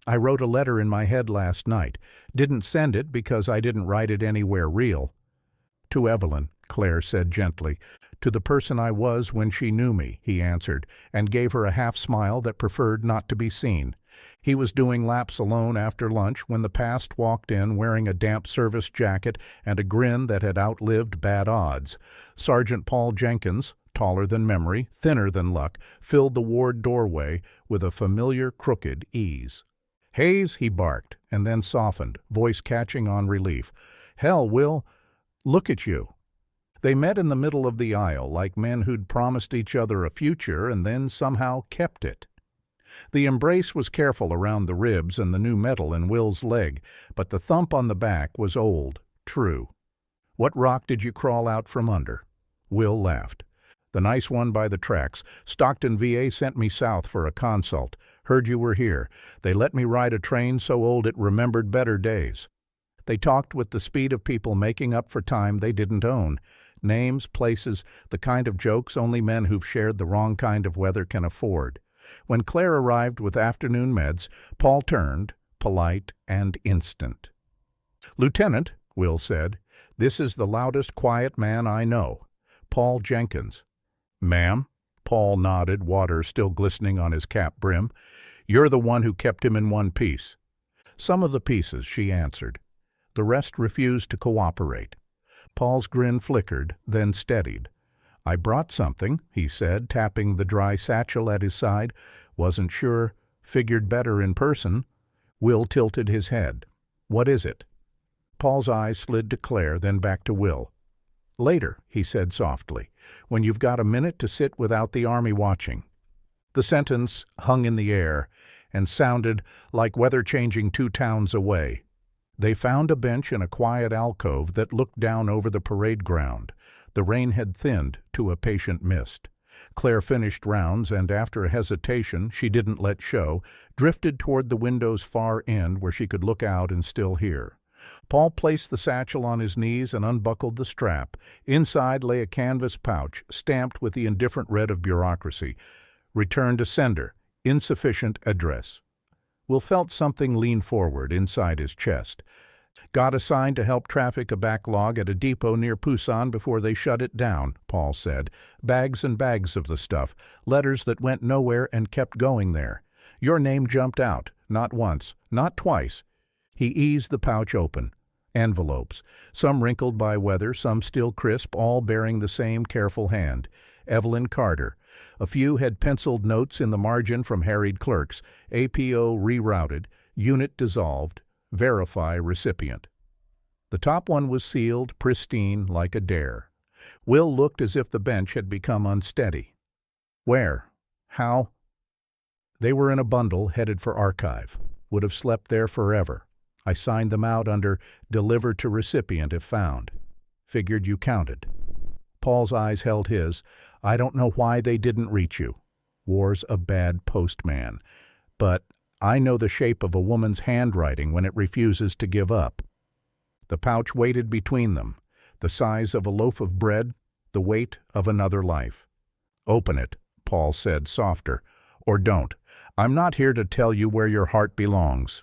"I wrote a letter in my head last night. Didn't send it because I didn't write it anywhere real." "To Evelyn," Claire said gently. "To the person I was when she knew me," he answered, and gave her a half-smile that preferred not to be seen. He was doing laps alone after lunch when the past walked in wearing a damp service jacket and a grin that had outlived bad odds. Sergeant Paul Jenkins, taller than memory, thinner than luck, filled the ward doorway with a familiar crooked ease. "Hayes," he barked, and then softened, voice catching on relief. "Hell, Will, look at you." They met in the middle of the aisle like men who'd promised each other a future and then somehow kept it. The embrace was careful around the ribs and the new metal in Will's leg, but the thump on the back was old, true. "What rock did you crawl out from under?" Will laughed. "The nice one by the tracks. Stockton VA sent me south for a consult. Heard you were here. They let me ride a train so old it remembered better days." They talked with the speed of people making up for time they didn't own. Names, places, the kind of jokes only men who've shared the wrong kind of weather can afford. When Claire arrived with afternoon meds, Paul turned, polite and instant. "Lieutenant," Will said, "this is the loudest, quiet man I know. Paul Jenkins." "Ma'am?" Paul nodded, water still glistening on his cap brim. "You're the one who kept him in one piece." "Some of the pieces," she answered. The rest refused to cooperate. Paul's grin flickered, then steadied. "I brought something," he said, tapping the dry satchel at his side. "Wasn't sure. Figured better in person." Will tilted his head. "What is it?" Paul's eyes slid to Claire, then back to Will. "Later," he said softly, "when you've got a minute to sit without the army watching." The sentence hung in the air and sounded like weather changing 2 towns away. They found a bench in a quiet alcove that looked down over the parade ground. The rain had thinned to a patient mist. Claire finished rounds and, after a hesitation she didn't let show, drifted toward the window's far end where she could look out and still hear. Paul placed the satchel on his knees and unbuckled the strap. Inside lay a canvas pouch, stamped with the indifferent red of bureaucracy. "Return to sender. Insufficient address." Will felt something lean forward inside his chest. "Got assigned to help traffic a backlog at a depot near Pusan before they shut it down," Paul said. "Bags and bags of the stuff, letters that went nowhere and kept going there. Your name jumped out, not once, not twice." He eased the pouch open. Envelopes, some wrinkled by weather, some still crisp, all bearing the same careful hand. Evelyn Carter. A few had penciled notes in the margin from harried clerks. APO rerouted, unit dissolved, verify recipient. The top one was sealed, pristine, like a dare. Will looked as if the bench had become unsteady. "Where? How?" "They were in a bundle headed for archive. Would have slept there forever. I signed them out under deliver to recipient if found. Figured you counted." Paul's eyes held his. "I don't know why they didn't reach you. War's a bad postman. But I know the shape of a woman's handwriting when it refuses to give up." The pouch waited between them, the size of a loaf of bread, the weight of another life. "Open it," Paul said, softer. "Or don't. I'm not here to tell you where your heart belongs."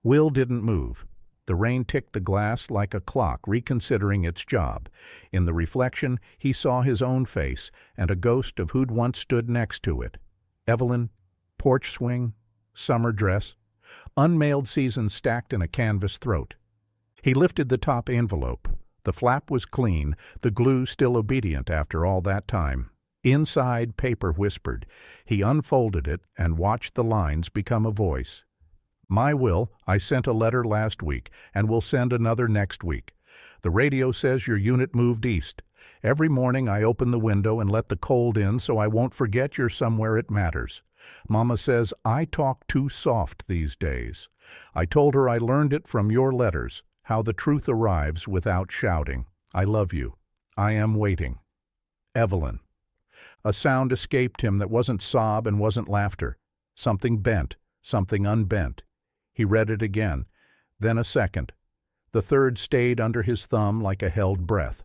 Will didn't move. The rain ticked the glass like a clock reconsidering its job. In the reflection, he saw his own face and a ghost of who'd once stood next to it. Evelyn, porch swing, summer dress, unmailed season stacked in a canvas throat. He lifted the top envelope. The flap was clean, the glue still obedient after all that time. Inside, paper whispered. He unfolded it and watched the lines become a voice. My Will, I sent a letter last week and will send another next week. The radio says your unit moved east. Every morning I open the window and let the cold in so I won't forget you're somewhere it matters. Mama says I talk too soft these days. I told her I learned it from your letters, how the truth arrives without shouting. I love you. I am waiting. Evelyn. A sound escaped him that wasn't sob and wasn't laughter. Something bent, something unbent. He read it again, then a second. The third stayed under his thumb like a held breath.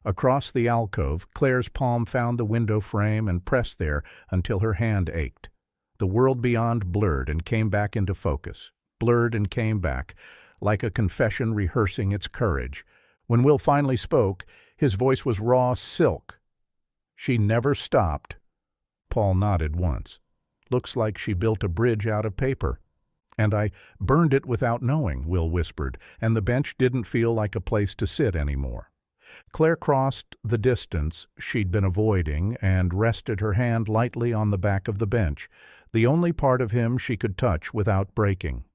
Across the alcove, Claire's palm found the window frame and pressed there until her hand ached. The world beyond blurred and came back into focus. Blurred and came back, like a confession rehearsing its courage. When Will finally spoke, his voice was raw silk. She never stopped. Paul nodded once. Looks like she built a bridge out of paper. And I burned it without knowing, Will whispered, and the bench didn't feel like a place to sit anymore. Claire crossed the distance she'd been avoiding and rested her hand lightly on the back of the bench, the only part of him she could touch without breaking.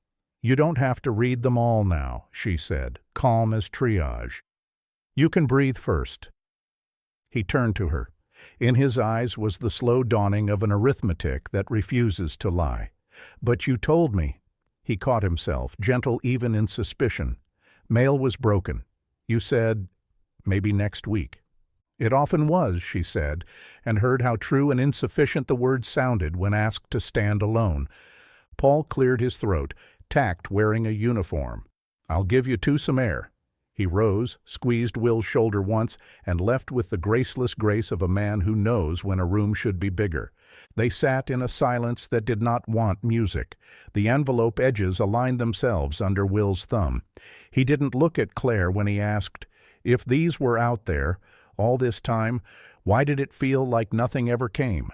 You don't have to read them all now, she said, calm as triage. You can breathe first. He turned to her. In his eyes was the slow dawning of an arithmetic that refuses to lie. But you told me. He caught himself, gentle even in suspicion. Mail was broken. You said, maybe next week. It often was, she said, and heard how true and insufficient the words sounded when asked to stand alone. Paul cleared his throat, tact wearing a uniform. I'll give you two some air. He rose, squeezed Will's shoulder once, and left with the graceless grace of a man who knows when a room should be bigger. They sat in a silence that did not want music. The envelope edges aligned themselves under Will's thumb. He didn't look at Claire when he asked, if these were out there, all this time, why did it feel like nothing ever came?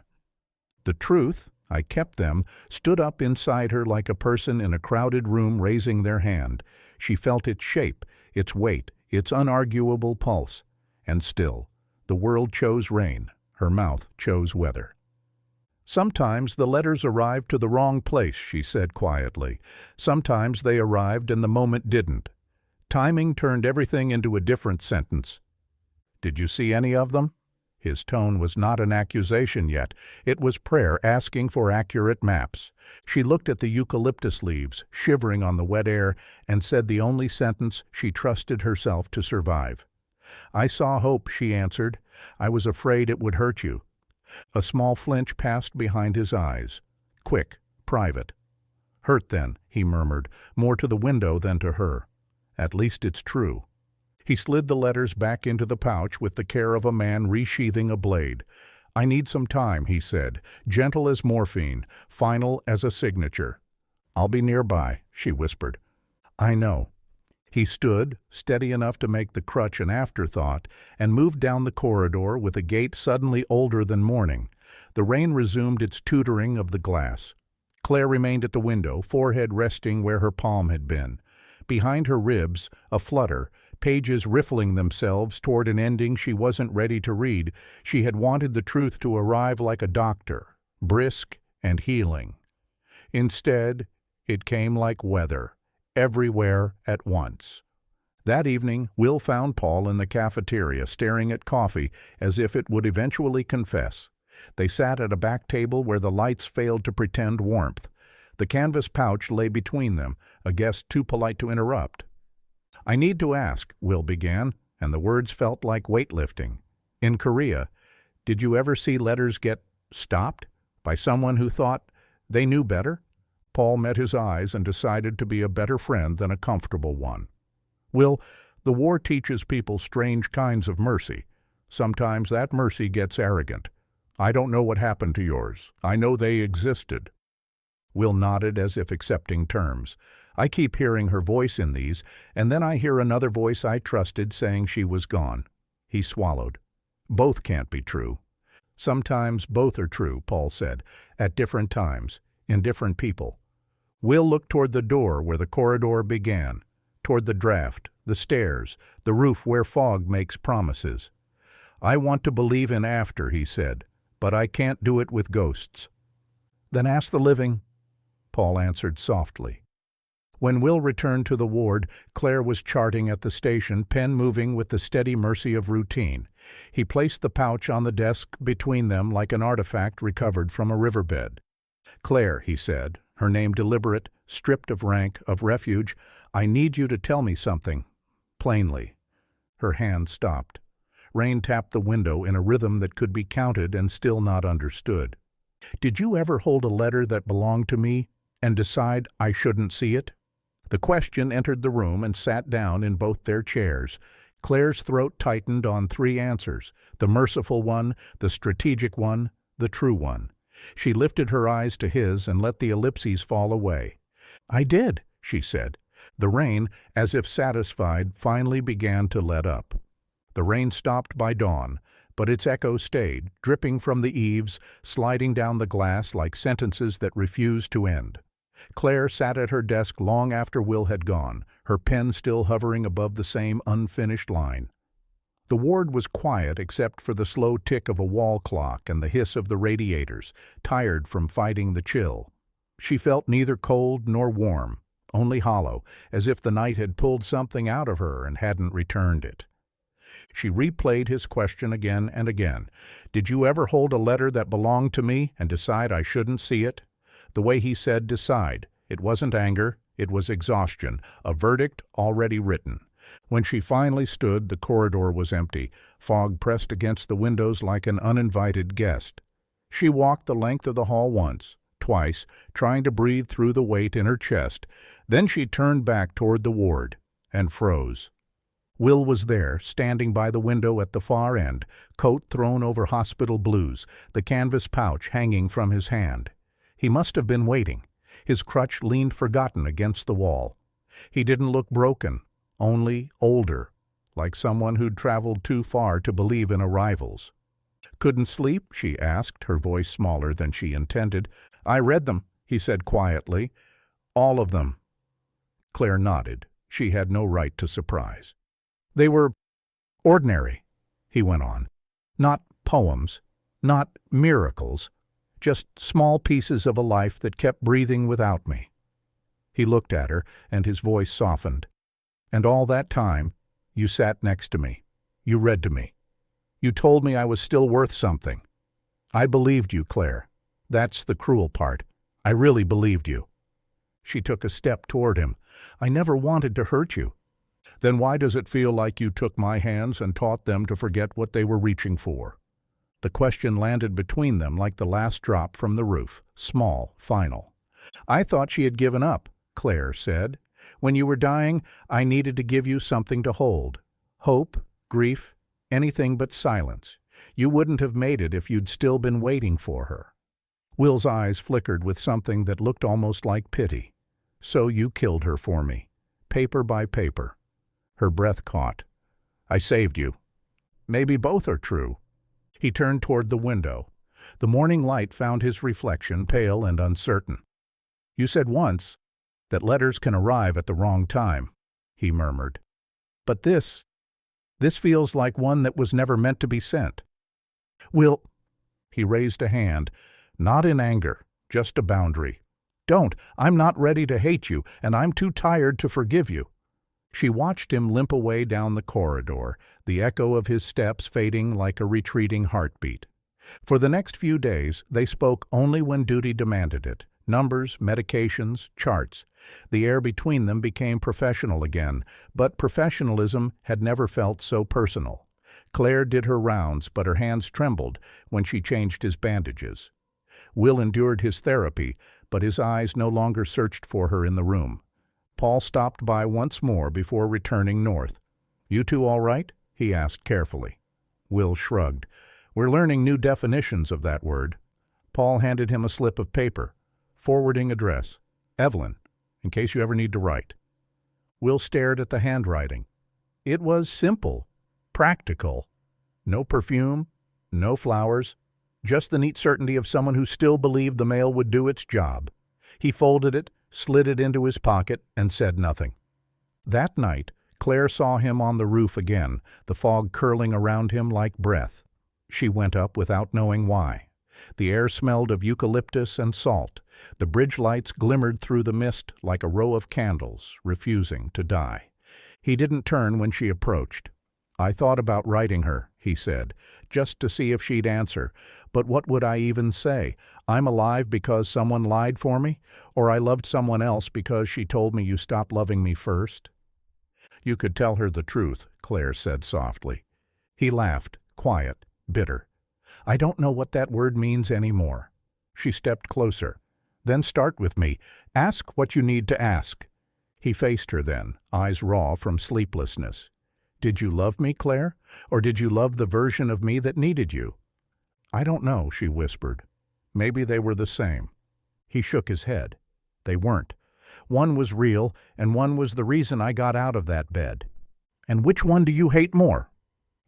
The truth, I kept them, stood up inside her like a person in a crowded room raising their hand. She felt its shape, its weight, its unarguable pulse. And still, the world chose rain, her mouth chose weather. Sometimes the letters arrived to the wrong place, she said quietly. Sometimes they arrived and the moment didn't. Timing turned everything into a different sentence. Did you see any of them? His tone was not an accusation yet. It was prayer asking for accurate maps. She looked at the eucalyptus leaves, shivering on the wet air, and said the only sentence she trusted herself to survive. I saw hope, she answered. I was afraid it would hurt you. A small flinch passed behind his eyes. Quick, private. Hurt then, he murmured, more to the window than to her. At least it's true. He slid the letters back into the pouch with the care of a man resheathing a blade. I need some time, he said, gentle as morphine, final as a signature. I'll be nearby, she whispered. I know. He stood, steady enough to make the crutch an afterthought, and moved down the corridor with a gait suddenly older than morning. The rain resumed its tutoring of the glass. Claire remained at the window, forehead resting where her palm had been. Behind her ribs, a flutter, pages riffling themselves toward an ending she wasn't ready to read. She had wanted the truth to arrive like a doctor, brisk and healing. Instead, it came like weather, everywhere at once. That evening, Will found Paul in the cafeteria staring at coffee as if it would eventually confess. They sat at a back table where the lights failed to pretend warmth. The canvas pouch lay between them, a guest too polite to interrupt. I need to ask, Will began, and the words felt like weightlifting. In Korea, did you ever see letters get stopped by someone who thought they knew better? Paul met his eyes and decided to be a better friend than a comfortable one. Will, the war teaches people strange kinds of mercy. Sometimes that mercy gets arrogant. I don't know what happened to yours. I know they existed. Will nodded as if accepting terms. I keep hearing her voice in these, and then I hear another voice I trusted saying she was gone." He swallowed. "Both can't be true." "Sometimes both are true," Paul said, "at different times, in different people." Will looked toward the door where the corridor began, toward the draft, the stairs, the roof where fog makes promises. "I want to believe in after," he said, "but I can't do it with ghosts." "Then ask the living," Paul answered softly. When Will returned to the ward, Claire was charting at the station, pen moving with the steady mercy of routine. He placed the pouch on the desk between them like an artifact recovered from a riverbed. "Claire," he said, her name deliberate, stripped of rank, of refuge, "I need you to tell me something, plainly." Her hand stopped. Rain tapped the window in a rhythm that could be counted and still not understood. "Did you ever hold a letter that belonged to me and decide I shouldn't see it?" The question entered the room and sat down in both their chairs. Claire's throat tightened on 3 answers, the merciful one, the strategic one, the true one. She lifted her eyes to his and let the ellipses fall away. "I did," she said. The rain, as if satisfied, finally began to let up. The rain stopped by dawn, but its echo stayed, dripping from the eaves, sliding down the glass like sentences that refused to end. Claire sat at her desk long after Will had gone, her pen still hovering above the same unfinished line. The ward was quiet except for the slow tick of a wall clock and the hiss of the radiators, tired from fighting the chill. She felt neither cold nor warm, only hollow, as if the night had pulled something out of her and hadn't returned it. She replayed his question again and again. "Did you ever hold a letter that belonged to me and decide I shouldn't see it?" The way he said decide. It wasn't anger, it was exhaustion, a verdict already written. When she finally stood, the corridor was empty. Fog pressed against the windows like an uninvited guest. She walked the length of the hall once, twice, trying to breathe through the weight in her chest. Then she turned back toward the ward and froze. Will was there, standing by the window at the far end, coat thrown over hospital blues, the canvas pouch hanging from his hand. He must have been waiting. His crutch leaned forgotten against the wall. He didn't look broken, only older, like someone who'd traveled too far to believe in arrivals. "Couldn't sleep?" she asked, her voice smaller than she intended. "I read them," he said quietly. "All of them." Claire nodded. She had no right to surprise. "They were ordinary," he went on. "Not poems, not miracles, just small pieces of a life that kept breathing without me." He looked at her, and his voice softened. "And all that time, you sat next to me. You read to me. You told me I was still worth something. I believed you, Claire. That's the cruel part. I really believed you." She took a step toward him. "I never wanted to hurt you." "Then why does it feel like you took my hands and taught them to forget what they were reaching for?" The question landed between them like the last drop from the roof, small, final. "I thought she had given up," Claire said. "When you were dying, I needed to give you something to hold. Hope, grief, anything but silence. You wouldn't have made it if you'd still been waiting for her." Will's eyes flickered with something that looked almost like pity. "So you killed her for me, paper by paper." Her breath caught. "I saved you." "Maybe both are true." He turned toward the window. The morning light found his reflection pale and uncertain. "You said once that letters can arrive at the wrong time," he murmured. "But this feels like one that was never meant to be sent." "Will," he raised a hand, not in anger, just a boundary. "Don't. I'm not ready to hate you, and I'm too tired to forgive you." She watched him limp away down the corridor, the echo of his steps fading like a retreating heartbeat. For the next few days, they spoke only when duty demanded it. Numbers, medications, charts. The air between them became professional again, but professionalism had never felt so personal. Claire did her rounds, but her hands trembled when she changed his bandages. Will endured his therapy, but his eyes no longer searched for her in the room. Paul stopped by once more before returning north. "You two all right?" he asked carefully. Will shrugged. "We're learning new definitions of that word." Paul handed him a slip of paper. "Forwarding address. Evelyn. in case you ever need to write." Will stared at the handwriting. It was simple, practical. No perfume, no flowers, just the neat certainty of someone who still believed the mail would do its job. He folded it, slid it into his pocket, and said nothing. That night, Claire saw him on the roof again, the fog curling around him like breath. She went up without knowing why. The air smelled of eucalyptus and salt. The bridge lights glimmered through the mist like a row of candles, refusing to die. He didn't turn when she approached. "I thought about writing her," he said, "just to see if she'd answer. But what would I even say? I'm alive because someone lied for me? Or I loved someone else because she told me you stopped loving me first?" "You could tell her the truth," Claire said softly. He laughed, quiet, bitter. "I don't know what that word means anymore." She stepped closer. "Then start with me. Ask what you need to ask." He faced her then, eyes raw from sleeplessness. "Did you love me, Claire? Or did you love the version of me that needed you?" "I don't know," she whispered. "Maybe they were the same." He shook his head. "They weren't. One was real, and one was the reason I got out of that bed." "And which one do you hate more?"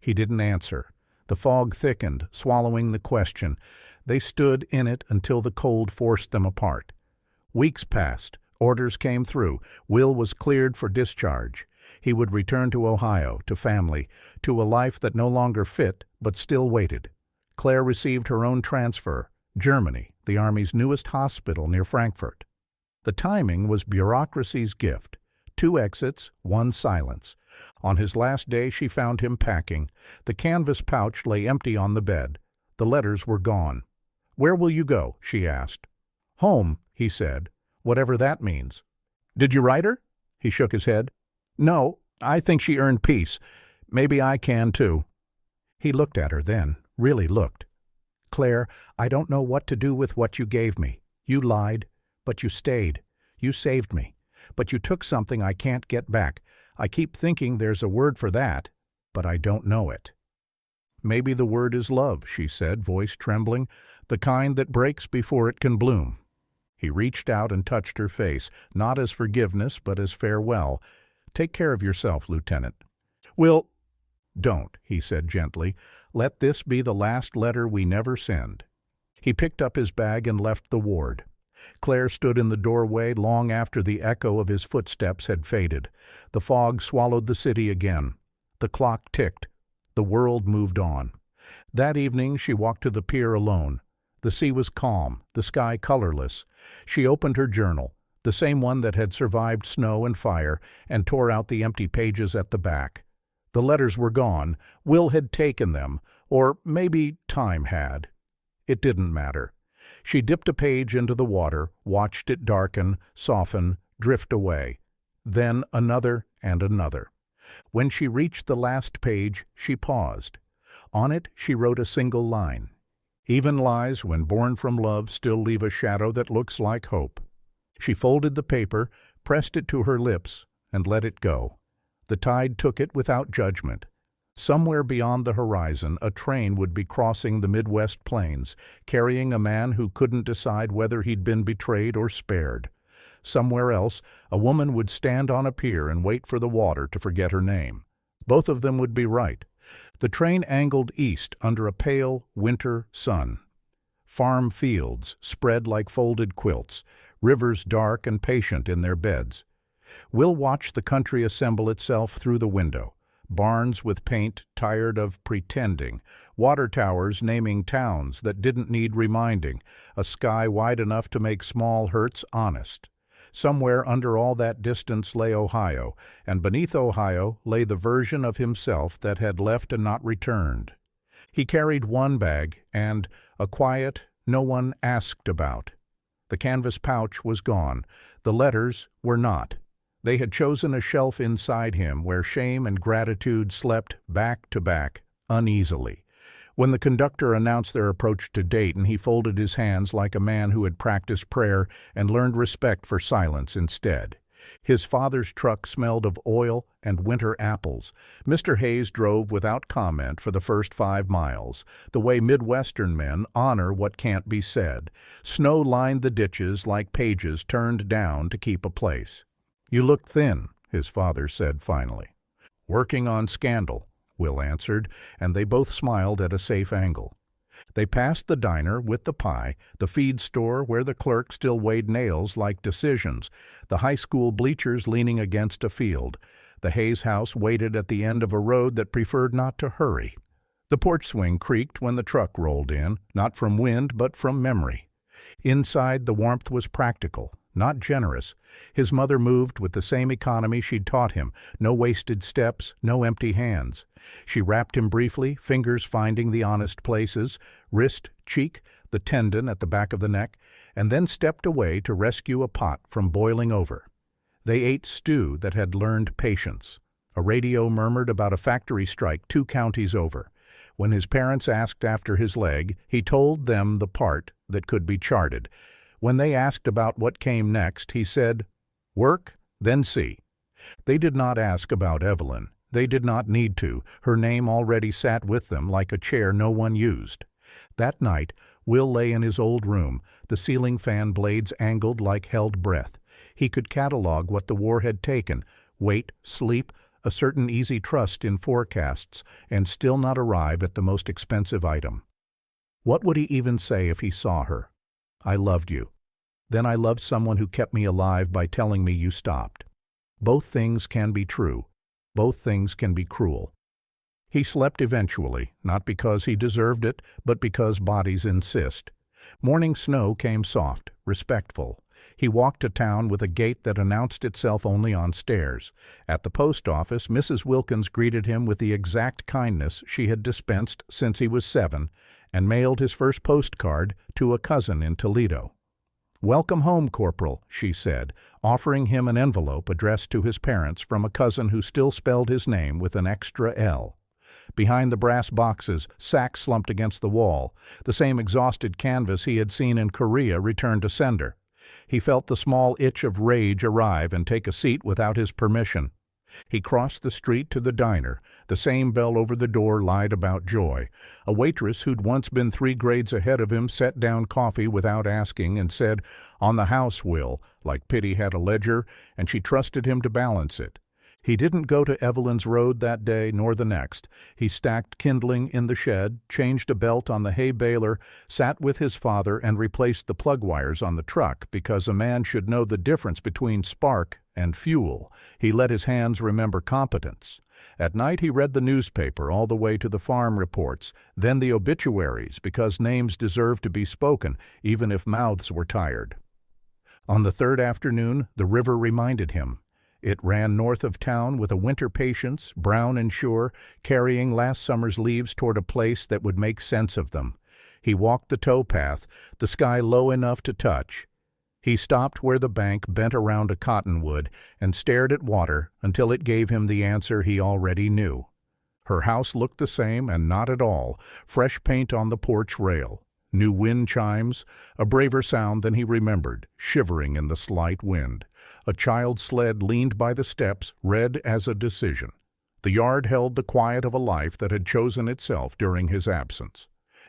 He didn't answer. The fog thickened, swallowing the question. They stood in it until the cold forced them apart. Weeks passed. Orders came through. Will was cleared for discharge. He would return to Ohio, to family, to a life that no longer fit, but still waited. Claire received her own transfer. Germany, the Army's newest hospital near Frankfurt. The timing was bureaucracy's gift. 2 exits, 1 silence. On his last day she found him packing. The canvas pouch lay empty on the bed. The letters were gone. "Where will you go?" she asked. "Home," he said, "whatever that means." "Did you write her?" He shook his head. "No, I think she earned peace. Maybe I can too." He looked at her then, really looked. "Claire, I don't know what to do with what you gave me. You lied, but you stayed. You saved me. But you took something I can't get back. I keep thinking there's a word for that, but I don't know it." "Maybe the word is love," she said, voice trembling, "the kind that breaks before it can bloom." He reached out and touched her face, not as forgiveness, but as farewell. "Take care of yourself, Lieutenant." "Will—" "Don't," he said gently. "Let this be the last letter we never send." He picked up his bag and left the ward. Claire stood in the doorway long after the echo of his footsteps had faded. The fog swallowed the city again. The clock ticked. The world moved on. That evening she walked to the pier alone. The sea was calm, the sky colorless. She opened her journal, the same one that had survived snow and fire, and tore out the empty pages at the back. The letters were gone. Will had taken them, or maybe time had. It didn't matter. She dipped a page into the water, watched it darken, soften, drift away. Then another and another. When she reached the last page, she paused. On it she wrote a single line. "Even lies, when born from love, still leave a shadow that looks like hope." She folded the paper, pressed it to her lips, and let it go. The tide took it without judgment. Somewhere beyond the horizon, a train would be crossing the Midwest plains, carrying a man who couldn't decide whether he'd been betrayed or spared. Somewhere else, a woman would stand on a pier and wait for the water to forget her name. Both of them would be right. The train angled east under a pale winter sun. Farm fields spread like folded quilts, rivers dark and patient in their beds. Will watched the country assemble itself through the window. Barns with paint tired of pretending, water towers naming towns that didn't need reminding, a sky wide enough to make small hurts honest. Somewhere under all that distance lay Ohio, and beneath Ohio lay the version of himself that had left and not returned. He carried one bag and a quiet no one asked about. The canvas pouch was gone. The letters were not. They had chosen a shelf inside him where shame and gratitude slept back to back, uneasily. When the conductor announced their approach to Dayton, he folded his hands like a man who had practiced prayer and learned respect for silence instead. His father's truck smelled of oil and winter apples. Mr. Hayes drove without comment for the first 5 miles, the way Midwestern men honor what can't be said. Snow lined the ditches like pages turned down to keep a place. "You look thin," his father said finally. "Working on scandal," Will answered, and they both smiled at a safe angle. They passed the diner with the pie, the feed store where the clerk still weighed nails like decisions, the high school bleachers leaning against a field. The Hayes house waited at the end of a road that preferred not to hurry. The porch swing creaked when the truck rolled in, not from wind but from memory. Inside, the warmth was practical, not generous. His mother moved with the same economy she'd taught him, no wasted steps, no empty hands. She rapped him briefly, fingers finding the honest places, wrist, cheek, the tendon at the back of the neck, and then stepped away to rescue a pot from boiling over. They ate stew that had learned patience. A radio murmured about a factory strike 2 counties over. When his parents asked after his leg, he told them the part that could be charted. When they asked about what came next, he said, "Work, then see." They did not ask about Evelyn. They did not need to. Her name already sat with them like a chair no one used. That night, Will lay in his old room, the ceiling fan blades angled like held breath. He could catalog what the war had taken, weight, sleep, a certain easy trust in forecasts, and still not arrive at the most expensive item. What would he even say if he saw her? "I loved you. Then I loved someone who kept me alive by telling me you stopped. Both things can be true. Both things can be cruel." He slept eventually, not because he deserved it, but because bodies insist. Morning snow came soft, respectful. He walked to town with a gait that announced itself only on stairs. At the post office, Mrs. Wilkins greeted him with the exact kindness she had dispensed since he was 7, and mailed his first postcard to a cousin in Toledo. "Welcome home, Corporal," she said, offering him an envelope addressed to his parents from a cousin who still spelled his name with an extra L. Behind the brass boxes, sacks slumped against the wall. The same exhausted canvas he had seen in Korea returned to sender. He felt the small itch of rage arrive and take a seat without his permission. He crossed the street to the diner. The same bell over the door lied about joy. A waitress who'd once been 3 grades ahead of him set down coffee without asking and said, "On the house, Will," like pity had a ledger, and she trusted him to balance it. He didn't go to Evelyn's road that day nor the next. He stacked kindling in the shed, changed a belt on the hay baler, sat with his father and replaced the plug wires on the truck because a man should know the difference between spark and fuel. He let his hands remember competence. At night he read the newspaper all the way to the farm reports, then the obituaries because names deserved to be spoken, even if mouths were tired. On the 3rd afternoon, the river reminded him. It ran north of town with a winter patience, brown and sure, carrying last summer's leaves toward a place that would make sense of them. He walked the towpath, the sky low enough to touch. He stopped where the bank bent around a cottonwood and stared at water until it gave him the answer he already knew. Her house looked the same and not at all, fresh paint on the porch rail. New wind chimes, a braver sound than he remembered, shivering in the slight wind. A child's sled leaned by the steps, red as a decision. The yard held the quiet of a life that had chosen itself during his absence.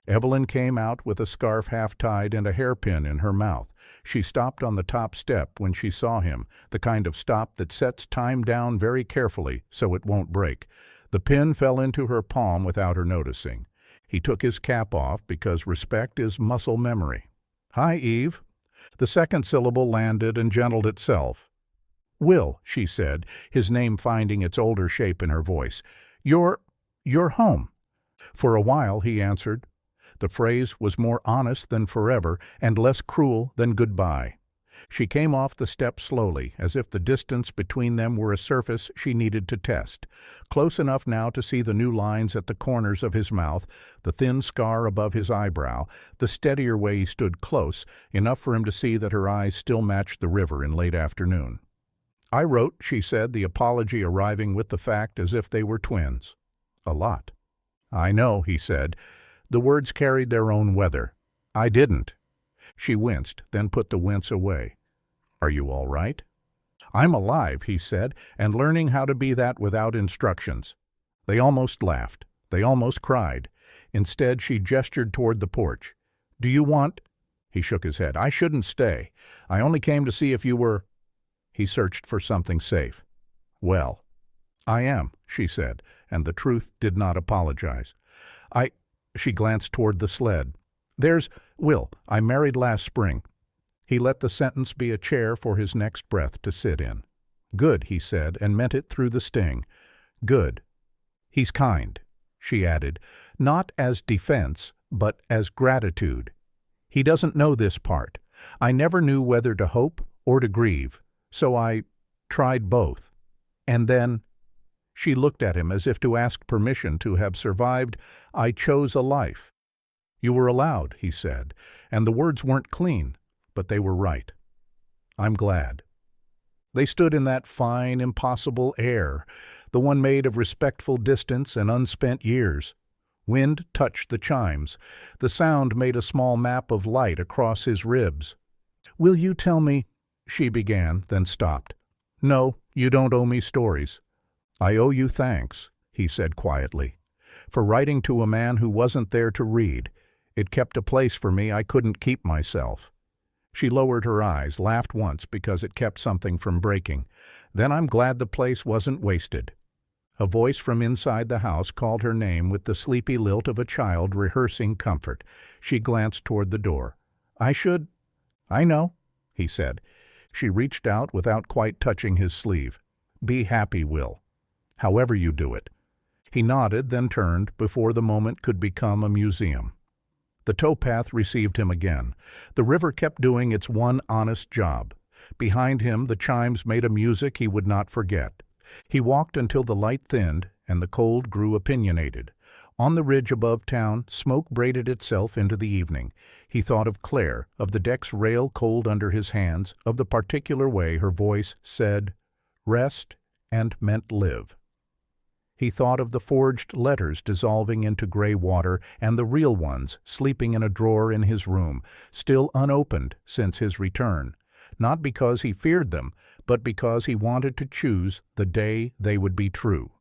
Evelyn came out with a scarf half-tied and a hairpin in her mouth. She stopped on the top step when she saw him, the kind of stop that sets time down very carefully so it won't break. The pin fell into her palm without her noticing. He took his cap off because respect is muscle memory. "Hi, Eve." The second syllable landed and gentled itself. "Will," she said, his name finding its older shape in her voice. You're home." For a while he answered. The phrase was more honest than forever and less cruel than goodbye. She came off the step slowly, as if the distance between them were a surface she needed to test. Close enough now to see the new lines at the corners of his mouth, the thin scar above his eyebrow, the steadier way he stood close, enough for him to see that her eyes still matched the river in late afternoon. "I wrote," she said, the apology arriving with the fact as if they were twins. "A lot." "I know," he said. The words carried their own weather. "I didn't." She winced, then put the wince away. "Are you all right?" "I'm alive," he said, "and learning how to be that without instructions." They almost laughed. They almost cried. Instead, she gestured toward the porch. "Do you want—" He shook his head. "I shouldn't stay. I only came to see if you were—" He searched for something safe. "Well, I am," she said, and the truth did not apologize. "I—" She glanced toward the sled. "Will, I married last spring." He let the sentence be a chair for his next breath to sit in. "Good," he said, and meant it through the sting. "Good. He's kind," she added, not as defense, but as gratitude. "He doesn't know this part. I never knew whether to hope or to grieve, so I tried both. And then—" She looked at him as if to ask permission to have survived. "I chose a life." "You were allowed," he said, and the words weren't clean, but they were right. "I'm glad." They stood in that fine, impossible air, the one made of respectful distance and unspent years. Wind touched the chimes. The sound made a small map of light across his ribs. "Will you tell me—" she began, then stopped. "No, you don't owe me stories." "I owe you thanks," he said quietly, "for writing to a man who wasn't there to read. It kept a place for me I couldn't keep myself." She lowered her eyes, laughed once because it kept something from breaking. "Then I'm glad the place wasn't wasted." A voice from inside the house called her name with the sleepy lilt of a child rehearsing comfort. She glanced toward the door. "I know," he said. She reached out without quite touching his sleeve. "Be happy, Will. However you do it." He nodded, then turned, before the moment could become a museum. The towpath received him again. The river kept doing its one honest job. Behind him the chimes made a music he would not forget. He walked until the light thinned and the cold grew opinionated. On the ridge above town, smoke braided itself into the evening. He thought of Claire, of the deck's rail cold under his hands, of the particular way her voice said, "Rest," and meant live. He thought of the forged letters dissolving into gray water and the real ones sleeping in a drawer in his room, still unopened since his return, not because he feared them, but because he wanted to choose the day they would be true.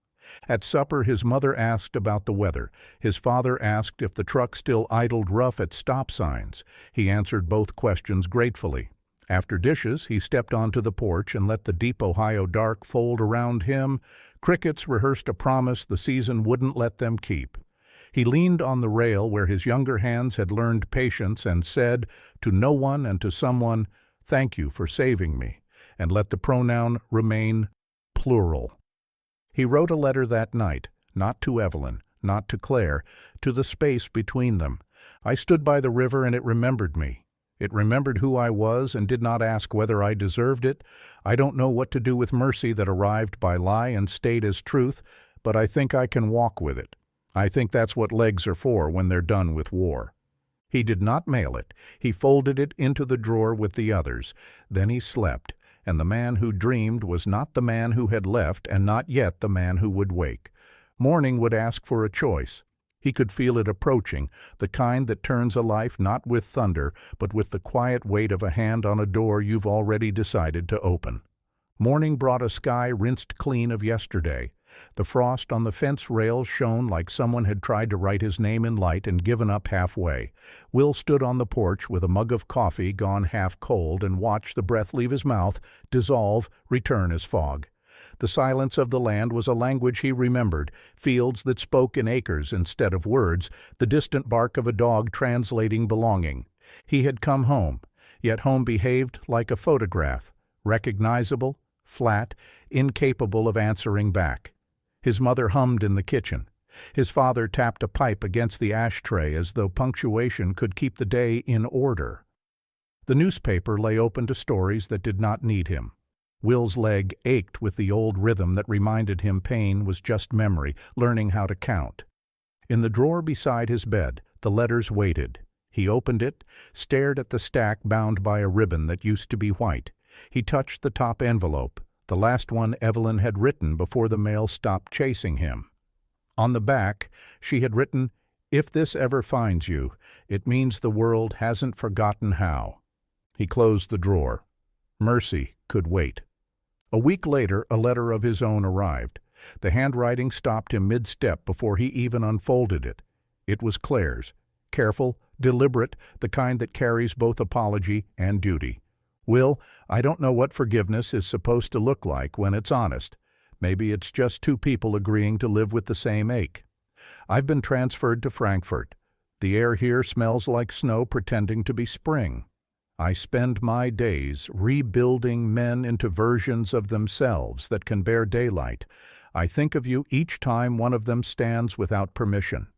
At supper his mother asked about the weather. His father asked if the truck still idled rough at stop signs. He answered both questions gratefully. After dishes, he stepped onto the porch and let the deep Ohio dark fold around him. Crickets rehearsed a promise the season wouldn't let them keep. He leaned on the rail where his younger hands had learned patience and said, to no one and to someone, "Thank you for saving me," and let the pronoun remain plural. He wrote a letter that night, not to Evelyn, not to Claire, to the space between them. "I stood by the river and it remembered me. It remembered who I was and did not ask whether I deserved it. I don't know what to do with mercy that arrived by lie and stayed as truth, but I think I can walk with it. I think that's what legs are for when they're done with war." He did not mail it. He folded it into the drawer with the others. Then he slept, and the man who dreamed was not the man who had left and not yet the man who would wake. Morning would ask for a choice. He could feel it approaching, the kind that turns a life not with thunder, but with the quiet weight of a hand on a door you've already decided to open. Morning brought a sky rinsed clean of yesterday. The frost on the fence rails shone like someone had tried to write his name in light and given up halfway. Will stood on the porch with a mug of coffee gone half cold and watched the breath leave his mouth, dissolve, return as fog. The silence of the land was a language he remembered, fields that spoke in acres instead of words, the distant bark of a dog translating belonging. He had come home, yet home behaved like a photograph, recognizable, flat, incapable of answering back. His mother hummed in the kitchen. His father tapped a pipe against the ashtray as though punctuation could keep the day in order. The newspaper lay open to stories that did not need him. Will's leg ached with the old rhythm that reminded him pain was just memory, learning how to count. In the drawer beside his bed, the letters waited. He opened it, stared at the stack bound by a ribbon that used to be white. He touched the top envelope, the last one Evelyn had written before the mail stopped chasing him. On the back, she had written, "If this ever finds you, it means the world hasn't forgotten how." He closed the drawer. Mercy could wait. A week later, a letter of his own arrived. The handwriting stopped him mid-step before he even unfolded it. It was Claire's. Careful, deliberate, the kind that carries both apology and duty. Will, I don't know what forgiveness is supposed to look like when it's honest. Maybe it's just two people agreeing to live with the same ache. I've been transferred to Frankfurt. The air here smells like snow pretending to be spring. I spend my days rebuilding men into versions of themselves that can bear daylight. I think of you each time one of them stands without permission.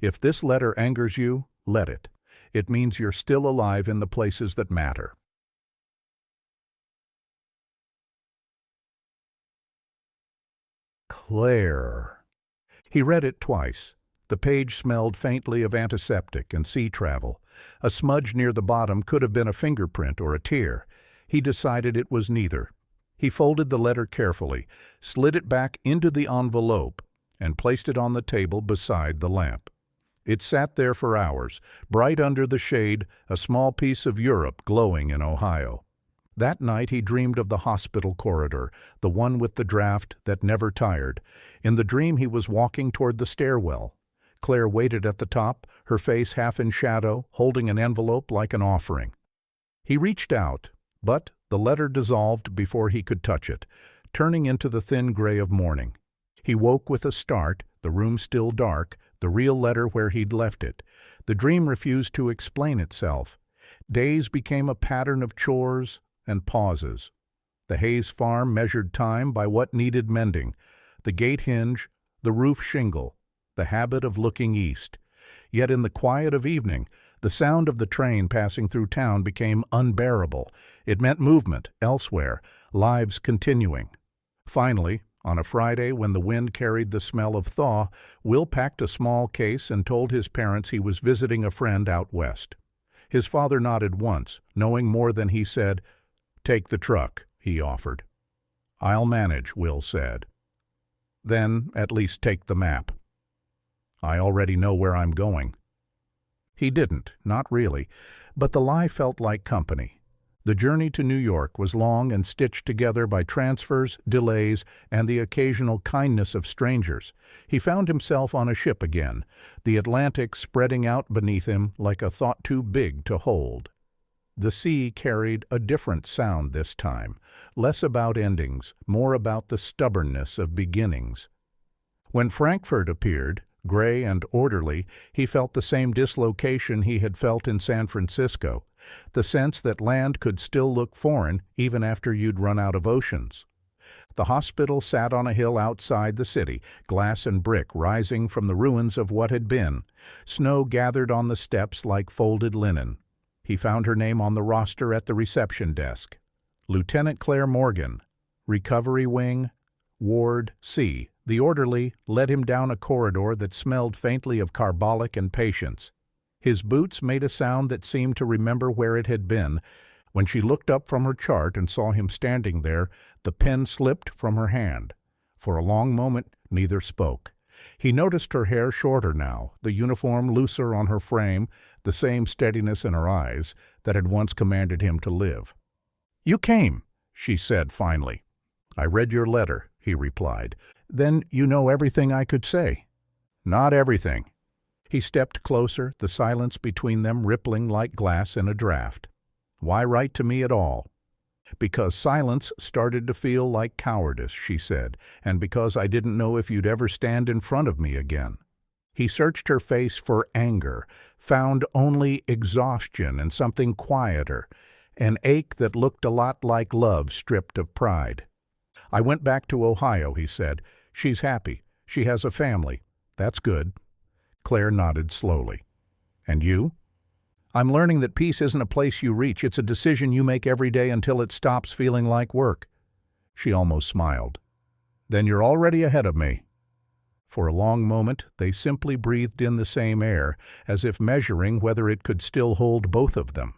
If this letter angers you, let it. It means you're still alive in the places that matter. Claire. He read it twice. The page smelled faintly of antiseptic and sea travel. A smudge near the bottom could have been a fingerprint or a tear. He decided it was neither. He folded the letter carefully, slid it back into the envelope, and placed it on the table beside the lamp. It sat there for hours, bright under the shade, a small piece of Europe glowing in Ohio. That night he dreamed of the hospital corridor, the one with the draft that never tired. In the dream he was walking toward the stairwell. Claire waited at the top, her face half in shadow, holding an envelope like an offering. He reached out, but the letter dissolved before he could touch it, turning into the thin gray of morning. He woke with a start, the room still dark, the real letter where he'd left it. The dream refused to explain itself. Days became a pattern of chores and pauses. The Hayes farm measured time by what needed mending, the gate hinge, the roof shingle, the habit of looking east. Yet in the quiet of evening, the sound of the train passing through town became unbearable. It meant movement elsewhere, lives continuing. Finally, on a Friday when the wind carried the smell of thaw, Will packed a small case and told his parents he was visiting a friend out west. His father nodded once, knowing more than he said. "Take the truck," he offered. "I'll manage," Will said. "Then at least take the map." "I already know where I'm going." He didn't, not really, but the lie felt like company. The journey to New York was long and stitched together by transfers, delays, and the occasional kindness of strangers. He found himself on a ship again, the Atlantic spreading out beneath him like a thought too big to hold. The sea carried a different sound this time, less about endings, more about the stubbornness of beginnings. When Frankfurt appeared, gray and orderly, he felt the same dislocation he had felt in San Francisco, the sense that land could still look foreign even after you'd run out of oceans. The hospital sat on a hill outside the city, glass and brick rising from the ruins of what had been. Snow gathered on the steps like folded linen. He found her name on the roster at the reception desk. Lieutenant Claire Morgan, Recovery Wing, Ward C. The orderly led him down a corridor that smelled faintly of carbolic and patience. His boots made a sound that seemed to remember where it had been. When she looked up from her chart and saw him standing there, the pen slipped from her hand. For a long moment, neither spoke. He noticed her hair shorter now, the uniform looser on her frame, the same steadiness in her eyes that had once commanded him to live. "You came," she said finally. "I read your letter," he replied. "Then you know everything I could say." "Not everything." He stepped closer, the silence between them rippling like glass in a draught. "Why write to me at all?" "Because silence started to feel like cowardice," she said, "and because I didn't know if you'd ever stand in front of me again." He searched her face for anger, found only exhaustion and something quieter, an ache that looked a lot like love stripped of pride. "I went back to Ohio," he said. "She's happy. She has a family. That's good." Claire nodded slowly. "And you?" "I'm learning that peace isn't a place you reach. It's a decision you make every day until it stops feeling like work." She almost smiled. "Then you're already ahead of me." For a long moment they simply breathed in the same air, as if measuring whether it could still hold both of them.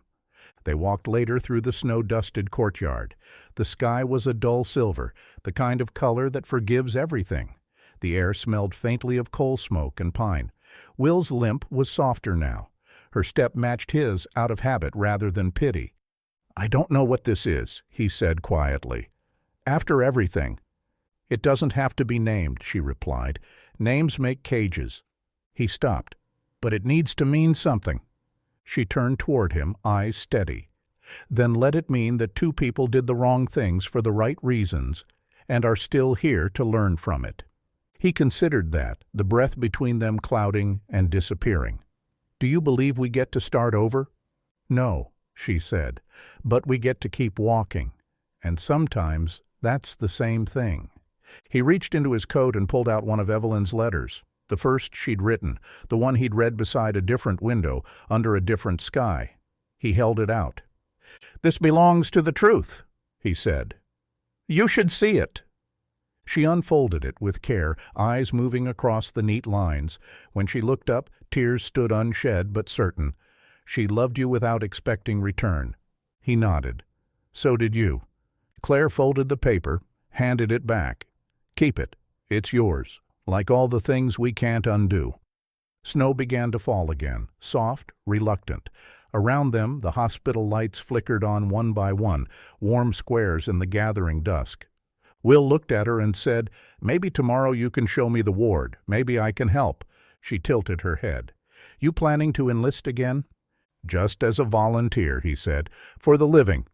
They walked later through the snow-dusted courtyard. The sky was a dull silver, the kind of color that forgives everything. The air smelled faintly of coal smoke and pine. Will's limp was softer now. Her step matched his out of habit rather than pity. "I don't know what this is," he said quietly. After everything. It doesn't have to be named, she replied. Names make cages. He stopped. But it needs to mean something. She turned toward him, eyes steady. Then let it mean that two people did the wrong things for the right reasons and are still here to learn from it. He considered that, the breath between them clouding and disappearing. Do you believe we get to start over? No, she said, but we get to keep walking. And sometimes that's the same thing. He reached into his coat and pulled out one of Evelyn's letters, the first she'd written, the one he'd read beside a different window, under a different sky. He held it out. This belongs to the truth, he said. You should see it. She unfolded it with care, eyes moving across the neat lines. When she looked up, tears stood unshed but certain. She loved you without expecting return. He nodded. So did you. Claire folded the paper, handed it back. Keep it. It's yours, like all the things we can't undo. Snow began to fall again, soft, reluctant. Around them, the hospital lights flickered on one by one, warm squares in the gathering dusk. Will looked at her and said, Maybe tomorrow you can show me the ward. Maybe I can help. She tilted her head. You planning to enlist again? Just as a volunteer, he said, for the living.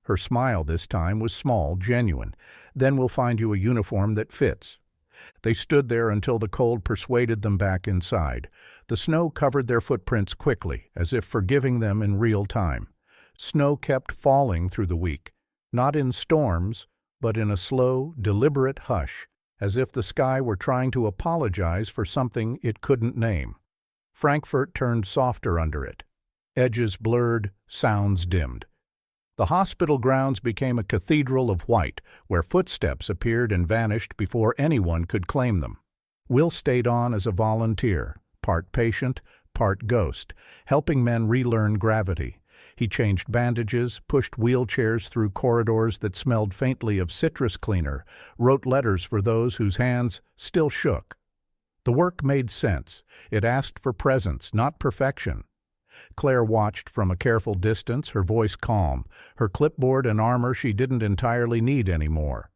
Her smile this time was small, genuine. Then we'll find you a uniform that fits. They stood there until the cold persuaded them back inside. The snow covered their footprints quickly, as if forgiving them in real time. Snow kept falling through the week, not in storms, but in a slow, deliberate hush, as if the sky were trying to apologize for something it couldn't name. Frankfurt turned softer under it. Edges blurred, sounds dimmed. The hospital grounds became a cathedral of white, where footsteps appeared and vanished before anyone could claim them. Will stayed on as a volunteer, part patient, part ghost, helping men relearn gravity. He changed bandages, pushed wheelchairs through corridors that smelled faintly of citrus cleaner, wrote letters for those whose hands still shook. The work made sense. It asked for presence, not perfection. Claire watched from a careful distance, her voice calm, her clipboard and armor she didn't entirely need anymore.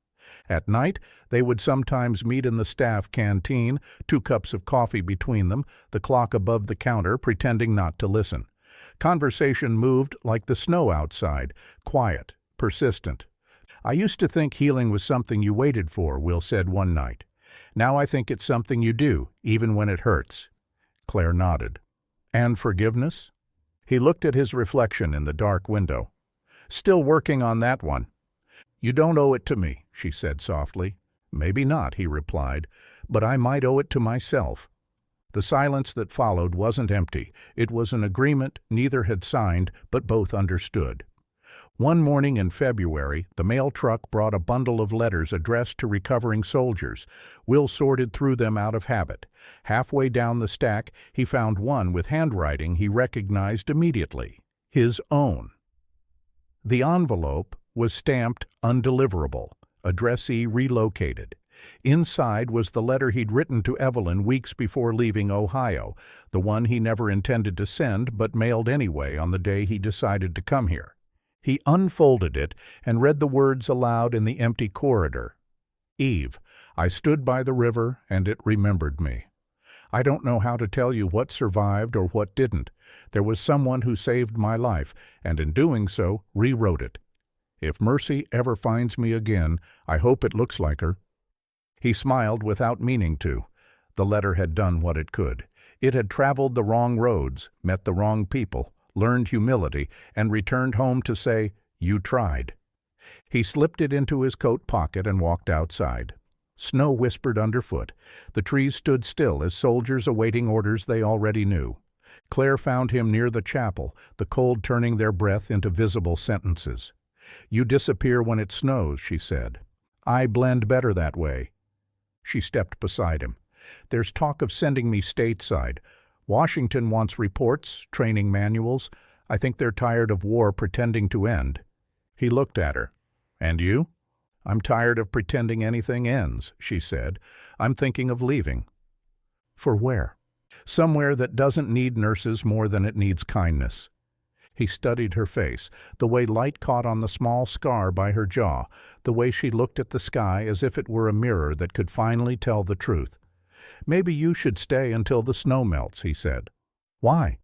At night, they would sometimes meet in the staff canteen, 2 cups of coffee between them, the clock above the counter, pretending not to listen. Conversation moved like the snow outside, quiet, persistent. I used to think healing was something you waited for, Will said one night. Now I think it's something you do, even when it hurts. Claire nodded. And forgiveness? He looked at his reflection in the dark window. Still working on that one. You don't owe it to me, she said softly. Maybe not, he replied, but I might owe it to myself. The silence that followed wasn't empty. It was an agreement neither had signed, but both understood. One morning in February, the mail truck brought a bundle of letters addressed to recovering soldiers. Will sorted through them out of habit. Halfway down the stack, he found one with handwriting he recognized immediately. His own. The envelope was stamped undeliverable, addressee relocated. Inside was the letter he'd written to Evelyn weeks before leaving Ohio, the one he never intended to send but mailed anyway on the day he decided to come here. He unfolded it and read the words aloud in the empty corridor. Eve, I stood by the river and it remembered me. I don't know how to tell you what survived or what didn't. There was someone who saved my life, and in doing so, rewrote it. If Mercy ever finds me again, I hope it looks like her. He smiled without meaning to. The letter had done what it could. It had traveled the wrong roads, met the wrong people, learned humility, and returned home to say, You tried. He slipped it into his coat pocket and walked outside. Snow whispered underfoot. The trees stood still as soldiers awaiting orders they already knew. Claire found him near the chapel, the cold turning their breath into visible sentences. You disappear when it snows, she said. I blend better that way. She stepped beside him. There's talk of sending me stateside. Washington wants reports, training manuals. I think they're tired of war pretending to end. He looked at her. And you? I'm tired of pretending anything ends, she said. I'm thinking of leaving. For where? Somewhere that doesn't need nurses more than it needs kindness. He studied her face, the way light caught on the small scar by her jaw, the way she looked at the sky as if it were a mirror that could finally tell the truth. "Maybe you should stay until the snow melts," he said. "Why?"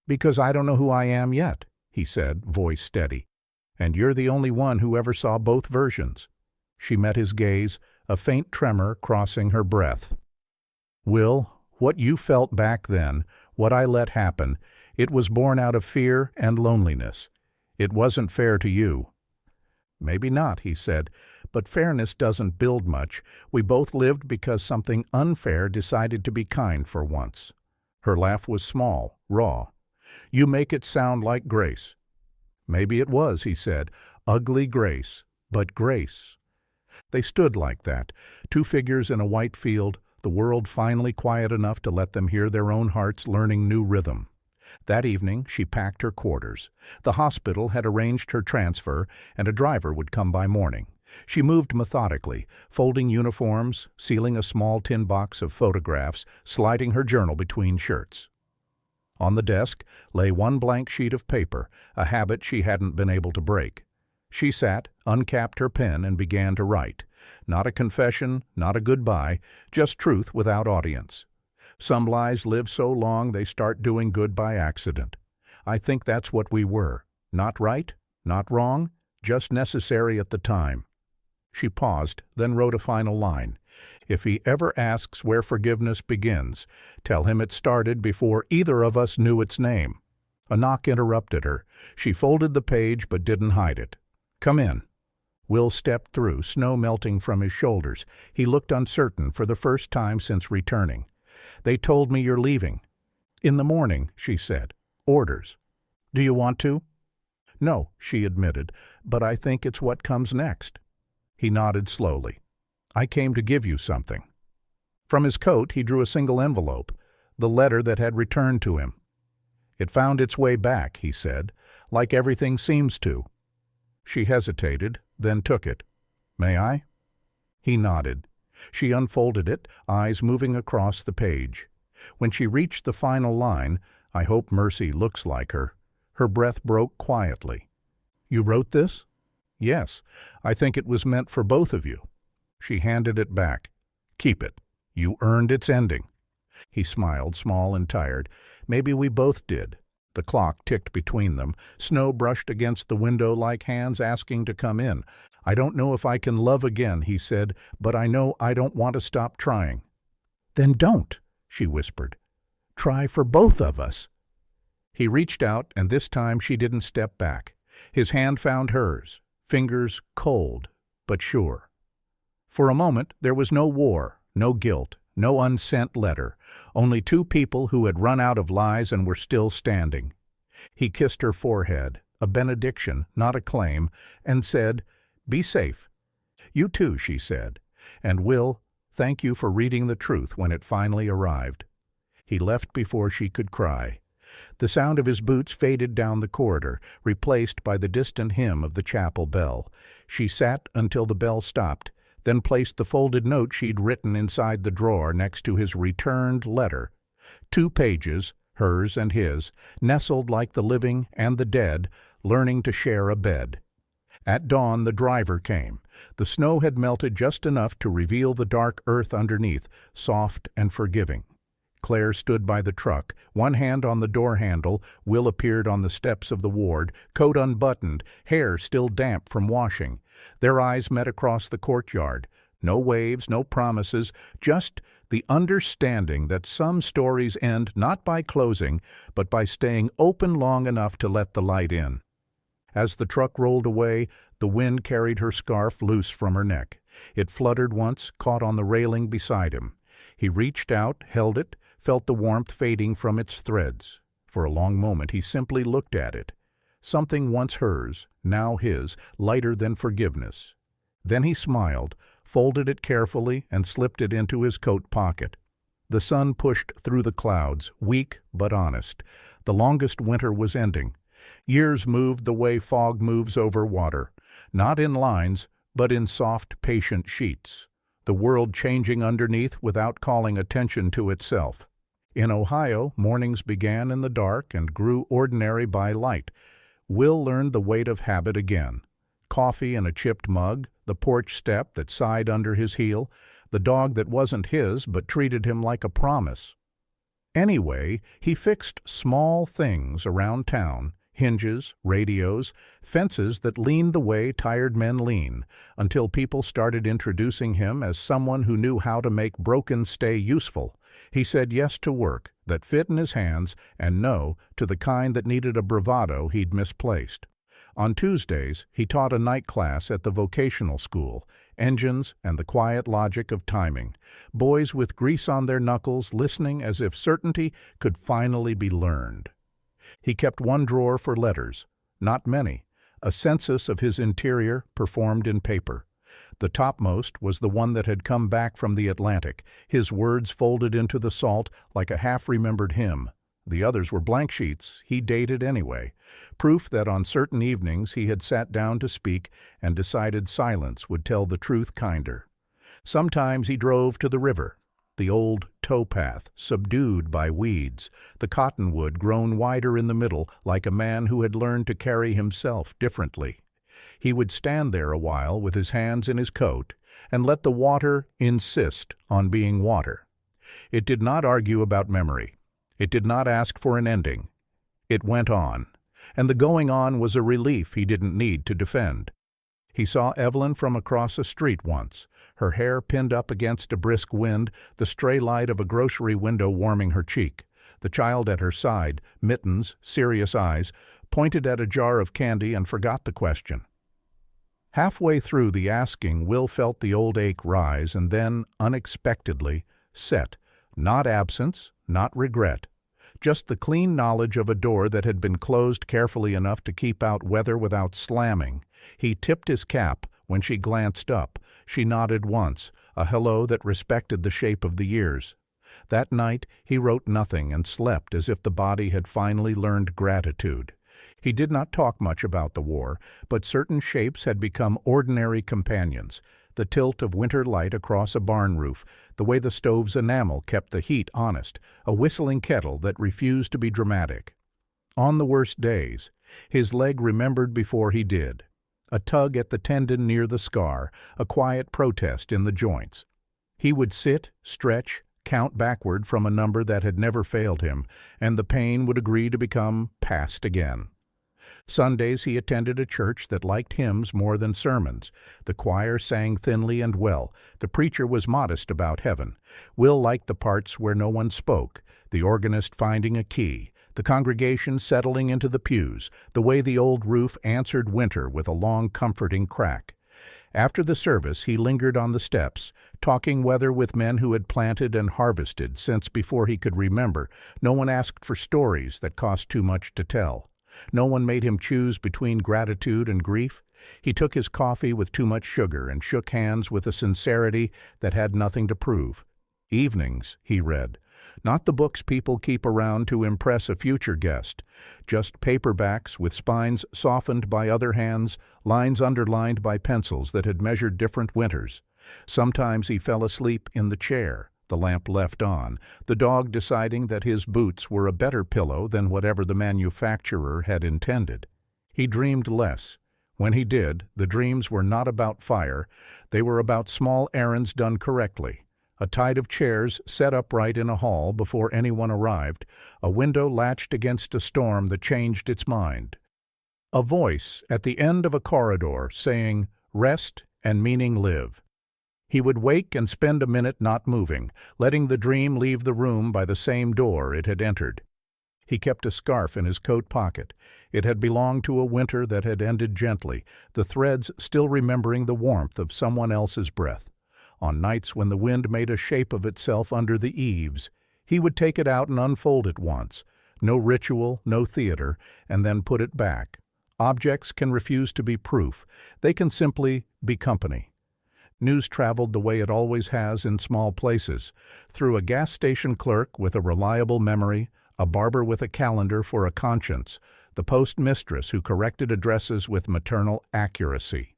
"Because I don't know who I am yet," he said, voice steady. "And you're the only one who ever saw both versions." She met his gaze, a faint tremor crossing her breath. "Will, what you felt back then, what I let happen, it was born out of fear and loneliness. It wasn't fair to you." "Maybe not," he said, "but fairness doesn't build much. We both lived because something unfair decided to be kind for once." Her laugh was small, raw. "You make it sound like grace." "Maybe it was," he said, "ugly grace, but grace." They stood like that, two figures in a white field, the world finally quiet enough to let them hear their own hearts learning new rhythm. That evening she packed her quarters. The hospital had arranged her transfer, and a driver would come by morning. She moved methodically, folding uniforms, sealing a small tin box of photographs, sliding her journal between shirts. On the desk lay one blank sheet of paper, a habit she hadn't been able to break. She sat, uncapped her pen, and began to write. Not a confession, not a goodbye, just truth without audience. Some lies live so long they start doing good by accident. I think that's what we were. Not right, not wrong, just necessary at the time. She paused, then wrote a final line. "If he ever asks where forgiveness begins, tell him it started before either of us knew its name." A knock interrupted her. She folded the page but didn't hide it. "Come in." Will stepped through, snow melting from his shoulders. He looked uncertain for the first time since returning. "They told me you're leaving." "In the morning," she said. "Orders." "Do you want to?" "No," she admitted, "but I think it's what comes next." He nodded slowly. "I came to give you something." From his coat he drew a single envelope, the letter that had returned to him. "It found its way back," he said, "like everything seems to." She hesitated, then took it. "May I?" He nodded. She unfolded it, eyes moving across the page. When she reached the final line, "I hope Mercy looks like her," her breath broke quietly. "You wrote this?" "Yes. I think it was meant for both of you." She handed it back. "Keep it. You earned its ending." He smiled, small and tired. "Maybe we both did." The clock ticked between them. Snow brushed against the window like hands asking to come in. "I don't know if I can love again," he said, "but I know I don't want to stop trying." "Then don't," she whispered. "Try for both of us." He reached out, and this time she didn't step back. His hand found hers, fingers cold, but sure. For a moment there was no war, no guilt, no unsent letter, only two people who had run out of lies and were still standing. He kissed her forehead, a benediction, not a claim, and said, "Be safe." "You too," she said. "And Will, thank you for reading the truth when it finally arrived." He left before she could cry. The sound of his boots faded down the corridor, replaced by the distant hymn of the chapel bell. She sat until the bell stopped, then placed the folded note she'd written inside the drawer next to his returned letter. 2 pages, hers and his, nestled like the living and the dead, learning to share a bed. At dawn the driver came. The snow had melted just enough to reveal the dark earth underneath, soft and forgiving. Claire stood by the truck, one hand on the door handle. Will appeared on the steps of the ward, coat unbuttoned, hair still damp from washing. Their eyes met across the courtyard. No waves, no promises, just the understanding that some stories end not by closing, but by staying open long enough to let the light in. As the truck rolled away, the wind carried her scarf loose from her neck. It fluttered once, caught on the railing beside him. He reached out, held it, felt the warmth fading from its threads. For a long moment he simply looked at it. Something once hers, now his, lighter than forgiveness. Then he smiled, folded it carefully, and slipped it into his coat pocket. The sun pushed through the clouds, weak but honest. The longest winter was ending. Years moved the way fog moves over water, not in lines, but in soft, patient sheets. The world changing underneath without calling attention to itself. In Ohio, mornings began in the dark and grew ordinary by light. Will learned the weight of habit again. Coffee in a chipped mug, the porch step that sighed under his heel, the dog that wasn't his but treated him like a promise. Anyway, he fixed small things around town, hinges, radios, fences that leaned the way tired men lean, until people started introducing him as someone who knew how to make broken stay useful. He said yes to work that fit in his hands and no to the kind that needed a bravado he'd misplaced. On Tuesdays, he taught a night class at the vocational school, engines and the quiet logic of timing, boys with grease on their knuckles listening as if certainty could finally be learned. He kept one drawer for letters, not many, a census of his interior performed in paper. The topmost was the one that had come back from the Atlantic, his words folded into the salt like a half-remembered hymn. The others were blank sheets he dated anyway, proof that on certain evenings he had sat down to speak and decided silence would tell the truth kinder. Sometimes he drove to the river, the old towpath subdued by weeds, the cottonwood grown wider in the middle like a man who had learned to carry himself differently. He would stand there a while with his hands in his coat and let the water insist on being water. It did not argue about memory. It did not ask for an ending. It went on, and the going on was a relief he didn't need to defend. He saw Evelyn from across a street once, her hair pinned up against a brisk wind, the stray light of a grocery window warming her cheek. The child at her side, mittens, serious eyes, pointed at a jar of candy and forgot the question. Halfway through the asking, Will felt the old ache rise and then, unexpectedly, set. Not absence, not regret. Just the clean knowledge of a door that had been closed carefully enough to keep out weather without slamming. He tipped his cap when she glanced up. She nodded once, a hello that respected the shape of the years. That night he wrote nothing and slept as if the body had finally learned gratitude. He did not talk much about the war, but certain shapes had become ordinary companions. The tilt of winter light across a barn roof, the way the stove's enamel kept the heat honest, a whistling kettle that refused to be dramatic. On the worst days, his leg remembered before he did. A tug at the tendon near the scar, a quiet protest in the joints. He would sit, stretch, count backward from a number that had never failed him, and the pain would agree to become past again. Sundays he attended a church that liked hymns more than sermons. The choir sang thinly and well. The preacher was modest about heaven. Will liked the parts where no one spoke, the organist finding a key, the congregation settling into the pews, the way the old roof answered winter with a long comforting crack. After the service he lingered on the steps, talking weather with men who had planted and harvested since before he could remember. No one asked for stories that cost too much to tell. No one made him choose between gratitude and grief. He took his coffee with too much sugar and shook hands with a sincerity that had nothing to prove. Evenings, he read. Not the books people keep around to impress a future guest. Just paperbacks with spines softened by other hands, lines underlined by pencils that had measured different winters. Sometimes he fell asleep in the chair, the lamp left on, the dog deciding that his boots were a better pillow than whatever the manufacturer had intended. He dreamed less. When he did, the dreams were not about fire. They were about small errands done correctly. A tide of chairs set upright in a hall before anyone arrived, a window latched against a storm that changed its mind. A voice at the end of a corridor saying, "Rest and meaning live." He would wake and spend a minute not moving, letting the dream leave the room by the same door it had entered. He kept a scarf in his coat pocket. It had belonged to a winter that had ended gently, the threads still remembering the warmth of someone else's breath. On nights when the wind made a shape of itself under the eaves, he would take it out and unfold it once, no ritual, no theater, and then put it back. Objects can refuse to be proof. They can simply be company. News traveled the way it always has in small places, through a gas station clerk with a reliable memory, a barber with a calendar for a conscience, the post mistress who corrected addresses with maternal accuracy.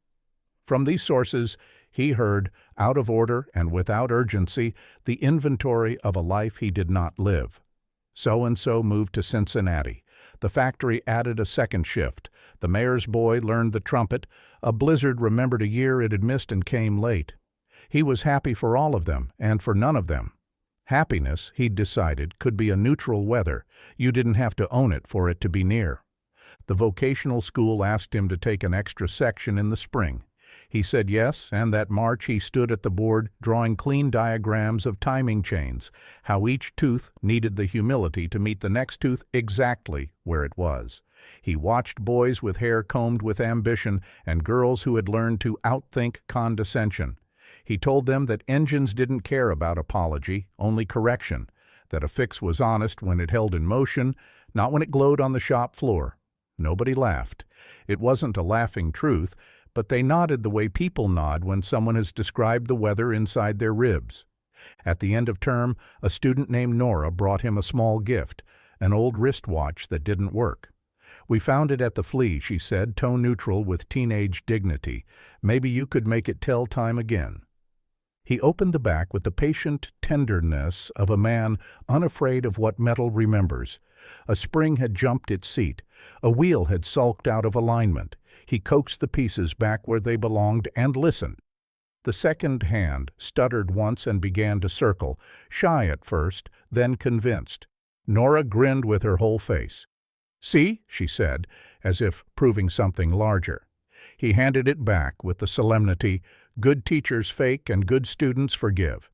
From these sources, he heard, out of order and without urgency, the inventory of a life he did not live. So-and-so moved to Cincinnati. The factory added a second shift. The mayor's boy learned the trumpet. A blizzard remembered a year it had missed and came late. He was happy for all of them, and for none of them. Happiness, he'd decided, could be a neutral weather. You didn't have to own it for it to be near. The vocational school asked him to take an extra section in the spring. He said yes, and that March he stood at the board drawing clean diagrams of timing chains, how each tooth needed the humility to meet the next tooth exactly where it was. He watched boys with hair combed with ambition and girls who had learned to outthink condescension. He told them that engines didn't care about apology, only correction, that a fix was honest when it held in motion, not when it glowed on the shop floor. Nobody laughed. It wasn't a laughing truth, but they nodded the way people nod when someone has described the weather inside their ribs. At the end of term, a student named Nora brought him a small gift, an old wristwatch that didn't work. "We found it at the Flea," she said, tone neutral with teenage dignity. "Maybe you could make it tell time again." He opened the back with the patient tenderness of a man unafraid of what metal remembers. A spring had jumped its seat. A wheel had sulked out of alignment. He coaxed the pieces back where they belonged and listened. The second hand stuttered once and began to circle, shy at first, then convinced. Nora grinned with her whole face. "See?" she said, as if proving something larger. He handed it back with the solemnity, "Good teachers fake and good students forgive."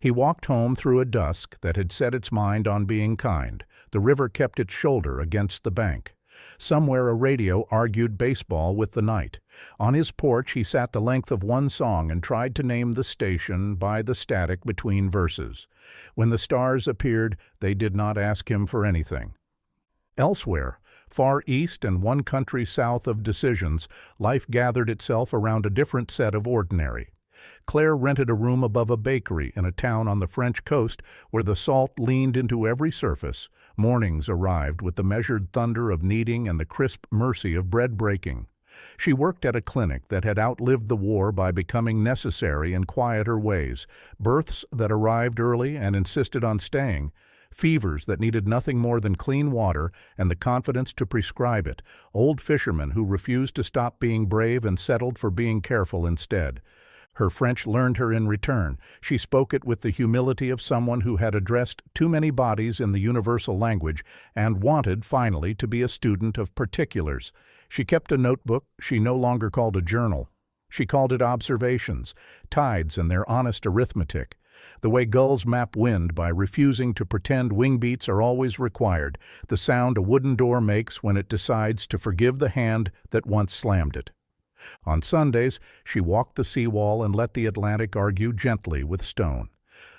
He walked home through a dusk that had set its mind on being kind. The river kept its shoulder against the bank. Somewhere a radio argued baseball with the night. On his porch he sat the length of one song and tried to name the station by the static between verses. When the stars appeared, they did not ask him for anything. Elsewhere, far east and one country south of decisions, life gathered itself around a different set of ordinary. Claire rented a room above a bakery in a town on the French coast where the salt leaned into every surface. Mornings arrived with the measured thunder of kneading and the crisp mercy of bread breaking. She worked at a clinic that had outlived the war by becoming necessary in quieter ways, births that arrived early and insisted on staying, fevers that needed nothing more than clean water and the confidence to prescribe it, old fishermen who refused to stop being brave and settled for being careful instead. Her French learned her in return. She spoke it with the humility of someone who had addressed too many bodies in the universal language and wanted, finally, to be a student of particulars. She kept a notebook she no longer called a journal. She called it observations, tides and their honest arithmetic. The way gulls map wind by refusing to pretend wing beats are always required, the sound a wooden door makes when it decides to forgive the hand that once slammed it. On Sundays, she walked the seawall and let the Atlantic argue gently with stone.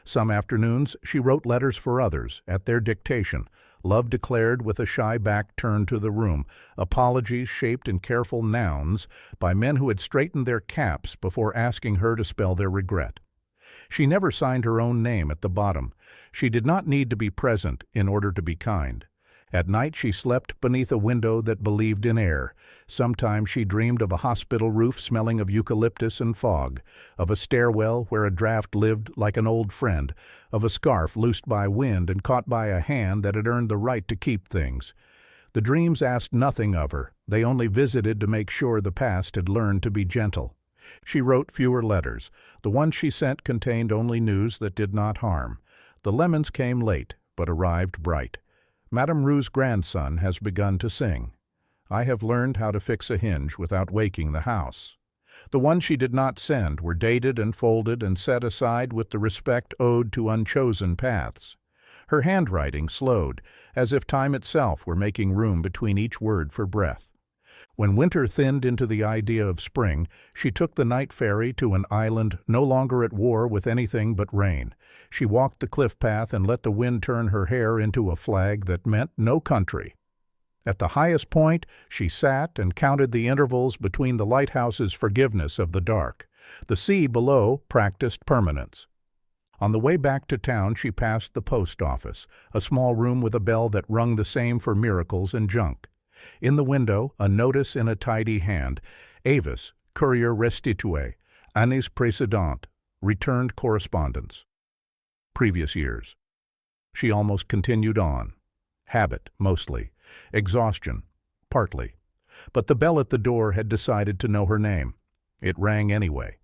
Some afternoons, she wrote letters for others, at their dictation, love declared with a shy back turned to the room, apologies shaped in careful nouns by men who had straightened their caps before asking her to spell their regret. She never signed her own name at the bottom. She did not need to be present in order to be kind. At night she slept beneath a window that believed in air. Sometimes she dreamed of a hospital roof smelling of eucalyptus and fog, of a stairwell where a draft lived like an old friend, of a scarf loosed by wind and caught by a hand that had earned the right to keep things. The dreams asked nothing of her. They only visited to make sure the past had learned to be gentle. She wrote fewer letters. The ones she sent contained only news that did not harm. The lemons came late, but arrived bright. Madame Roux's grandson has begun to sing. I have learned how to fix a hinge without waking the house. The ones she did not send were dated and folded and set aside with the respect owed to unchosen paths. Her handwriting slowed, as if time itself were making room between each word for breath. When winter thinned into the idea of spring, she took the night ferry to an island no longer at war with anything but rain. She walked the cliff path and let the wind turn her hair into a flag that meant no country. At the highest point, she sat and counted the intervals between the lighthouse's forgiveness of the dark. The sea below practiced permanence. On the way back to town, she passed the post office, a small room with a bell that rung the same for miracles and junk. In the window, a notice in a tidy hand. Avis, courrier restitué, années précédentes, returned correspondence. Previous years. She almost continued on. Habit, mostly. Exhaustion, partly. But the bell at the door had decided to know her name. It rang anyway.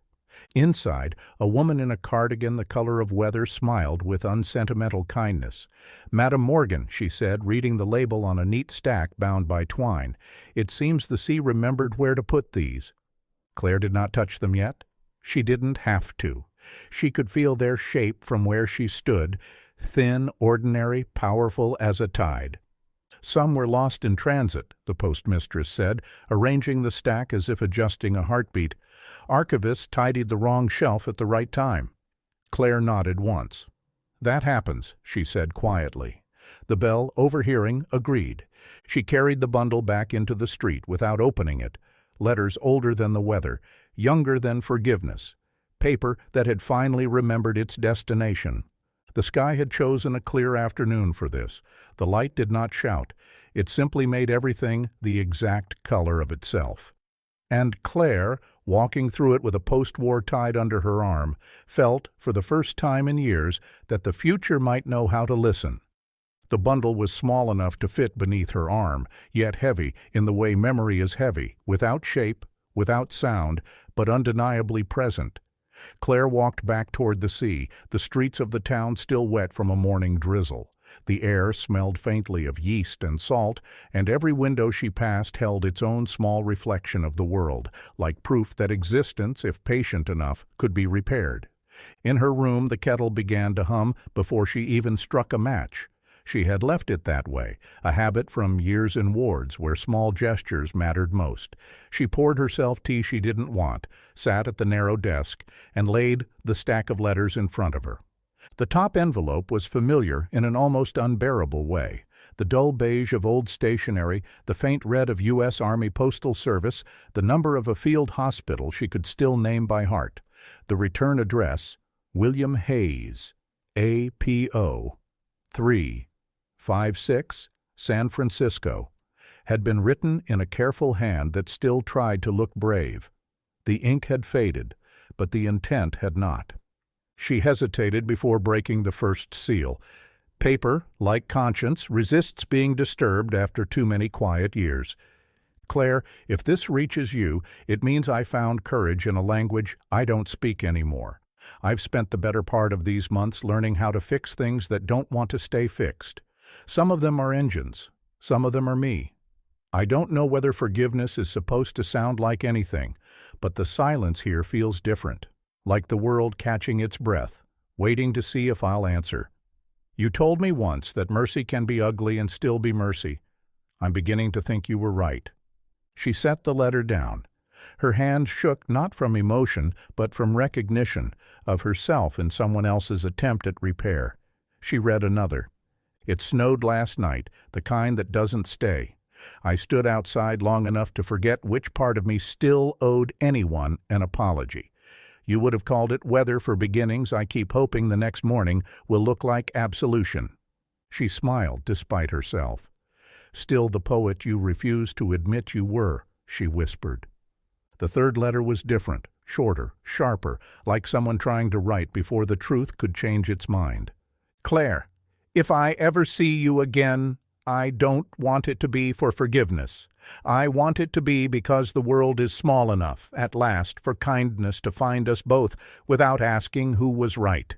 Inside, a woman in a cardigan the color of weather smiled with unsentimental kindness. "Madam Morgan," she said, reading the label on a neat stack bound by twine. "It seems the sea remembered where to put these." Claire did not touch them yet. She didn't have to. She could feel their shape from where she stood, thin, ordinary, powerful as a tide. "Some were lost in transit," the postmistress said, arranging the stack as if adjusting a heartbeat. "Archivists tidied the wrong shelf at the right time." Claire nodded once. "That happens," she said quietly. The bell, overhearing, agreed. She carried the bundle back into the street without opening it. Letters older than the weather, younger than forgiveness. Paper that had finally remembered its destination. The sky had chosen a clear afternoon for this. The light did not shout. It simply made everything the exact color of itself. And Claire, walking through it with a post-war tied under her arm, felt, for the first time in years, that the future might know how to listen. The bundle was small enough to fit beneath her arm, yet heavy in the way memory is heavy, without shape, without sound, but undeniably present. Claire walked back toward the sea, the streets of the town still wet from a morning drizzle. The air smelled faintly of yeast and salt, and every window she passed held its own small reflection of the world, like proof that existence, if patient enough, could be repaired. In her room the kettle began to hum before she even struck a match. She had left it that way, a habit from years in wards where small gestures mattered most. She poured herself tea she didn't want, sat at the narrow desk, and laid the stack of letters in front of her. The top envelope was familiar in an almost unbearable way. The dull beige of old stationery, the faint red of U.S. Army Postal Service, the number of a field hospital she could still name by heart. The return address, William Hayes, A.P.O., 356, San Francisco, had been written in a careful hand that still tried to look brave. The ink had faded, but the intent had not. She hesitated before breaking the first seal. Paper, like conscience, resists being disturbed after too many quiet years. "Claire, if this reaches you, it means I found courage in a language I don't speak anymore. I've spent the better part of these months learning how to fix things that don't want to stay fixed. Some of them are engines. Some of them are me. I don't know whether forgiveness is supposed to sound like anything, but the silence here feels different, like the world catching its breath, waiting to see if I'll answer. You told me once that mercy can be ugly and still be mercy. I'm beginning to think you were right." She set the letter down. Her hand shook not from emotion, but from recognition of herself in someone else's attempt at repair. She read another. "It snowed last night, the kind that doesn't stay. I stood outside long enough to forget which part of me still owed anyone an apology. You would have called it weather for beginnings I keep hoping the next morning will look like absolution." She smiled despite herself. "Still the poet you refused to admit you were," she whispered. The third letter was different, shorter, sharper, like someone trying to write before the truth could change its mind. "Claire, if I ever see you again, I don't want it to be for forgiveness. I want it to be because the world is small enough, at last, for kindness to find us both without asking who was right."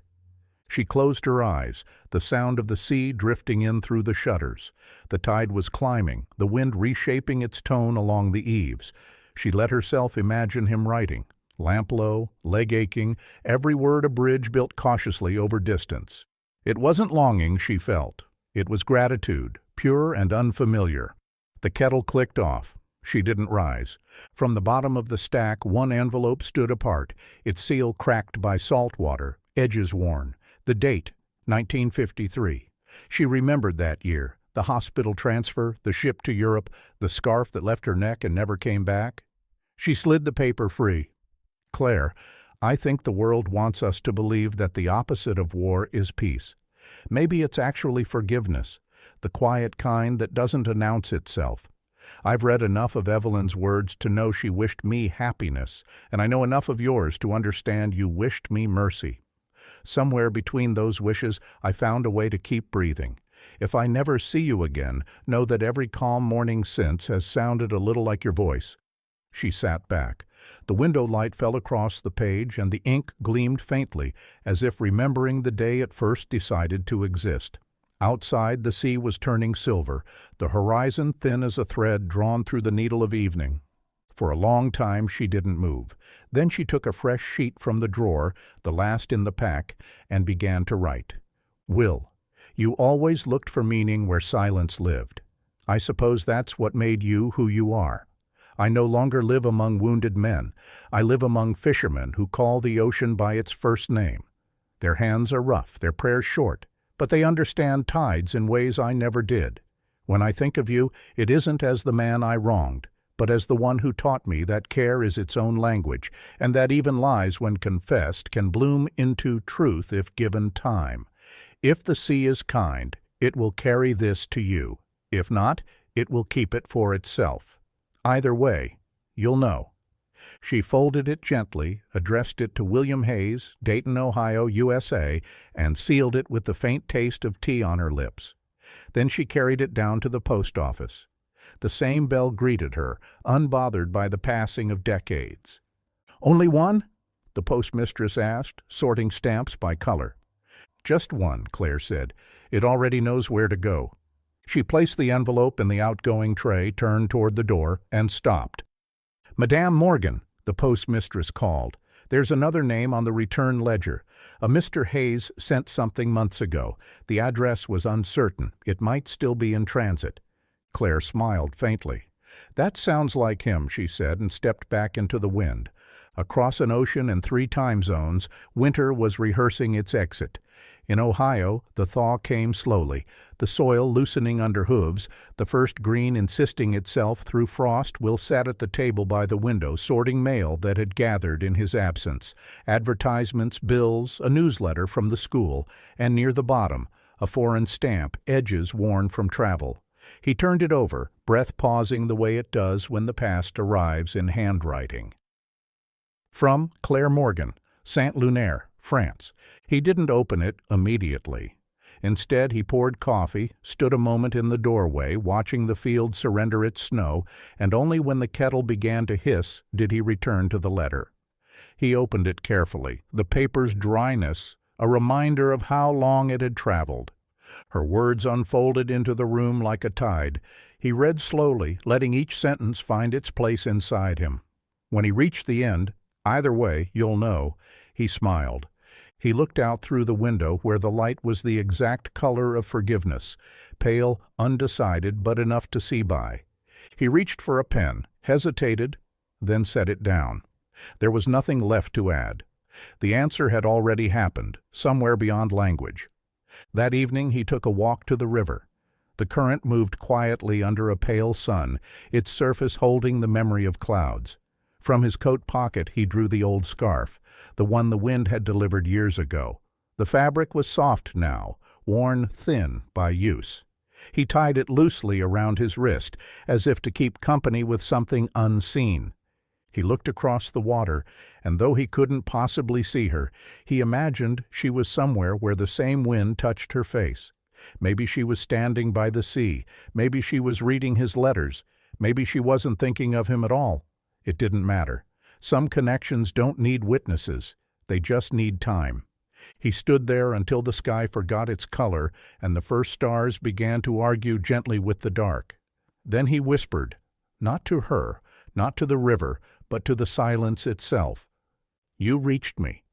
She closed her eyes, the sound of the sea drifting in through the shutters. The tide was climbing, the wind reshaping its tone along the eaves. She let herself imagine him writing, lamp low, leg aching, every word a bridge built cautiously over distance. It wasn't longing she felt. It was gratitude, pure and unfamiliar. The kettle clicked off. She didn't rise. From the bottom of the stack, one envelope stood apart, its seal cracked by salt water, edges worn. The date, 1953. She remembered that year, the hospital transfer, the ship to Europe, the scarf that left her neck and never came back. She slid the paper free. "Claire, I think the world wants us to believe that the opposite of war is peace. Maybe it's actually forgiveness, the quiet kind that doesn't announce itself. I've read enough of Evelyn's words to know she wished me happiness, and I know enough of yours to understand you wished me mercy. Somewhere between those wishes I found a way to keep breathing, If I never see you again, know that every calm morning since has sounded a little like your voice." She sat back. The window light fell across the page, and the ink gleamed faintly, as if remembering the day it first decided to exist. Outside, the sea was turning silver, the horizon thin as a thread drawn through the needle of evening. For a long time she didn't move. Then she took a fresh sheet from the drawer, the last in the pack, and began to write. "Will, you always looked for meaning where silence lived. I suppose that's what made you who you are. I no longer live among wounded men. I live among fishermen who call the ocean by its first name. Their hands are rough, their prayers short, but they understand tides in ways I never did. When I think of you, it isn't as the man I wronged, but as the one who taught me that care is its own language, and that even lies, when confessed, can bloom into truth if given time. If the sea is kind, it will carry this to you. If not, it will keep it for itself. Either way, you'll know." She folded it gently, addressed it to William Hayes, Dayton, Ohio, USA, and sealed it with the faint taste of tea on her lips. Then she carried it down to the post office. The same bell greeted her, unbothered by the passing of decades. "Only one?" the postmistress asked, sorting stamps by color. "Just one," Claire said. "It already knows where to go." She placed the envelope in the outgoing tray, turned toward the door, and stopped. "Madame Morgan," the postmistress called. "There's another name on the return ledger. A Mr. Hayes sent something months ago. The address was uncertain. It might still be in transit." Claire smiled faintly. "That sounds like him," she said, and stepped back into the wind. Across an ocean and 3 time zones, winter was rehearsing its exit. In Ohio, the thaw came slowly, the soil loosening under hooves, the first green insisting itself through frost. Will sat at the table by the window, sorting mail that had gathered in his absence, advertisements, bills, a newsletter from the school, and near the bottom, a foreign stamp, edges worn from travel. He turned it over, breath pausing the way it does when the past arrives in handwriting. From Claire Morgan, Saint-Lunaire, France. He didn't open it immediately. Instead, he poured coffee, stood a moment in the doorway, watching the field surrender its snow, and only when the kettle began to hiss did he return to the letter. He opened it carefully, the paper's dryness a reminder of how long it had traveled. Her words unfolded into the room like a tide. He read slowly, letting each sentence find its place inside him. When he reached the end, "Either way, you'll know," he smiled. He looked out through the window where the light was the exact color of forgiveness, pale, undecided, but enough to see by. He reached for a pen, hesitated, then set it down. There was nothing left to add. The answer had already happened, somewhere beyond language. That evening he took a walk to the river. The current moved quietly under a pale sun, its surface holding the memory of clouds. From his coat pocket he drew the old scarf, the one the wind had delivered years ago. The fabric was soft now, worn thin by use. He tied it loosely around his wrist, as if to keep company with something unseen. He looked across the water, and though he couldn't possibly see her, he imagined she was somewhere where the same wind touched her face. Maybe she was standing by the sea. Maybe she was reading his letters. Maybe she wasn't thinking of him at all. It didn't matter. Some connections don't need witnesses. They just need time. He stood there until the sky forgot its color and the first stars began to argue gently with the dark. Then he whispered, not to her, not to the river, but to the silence itself, "You reached me."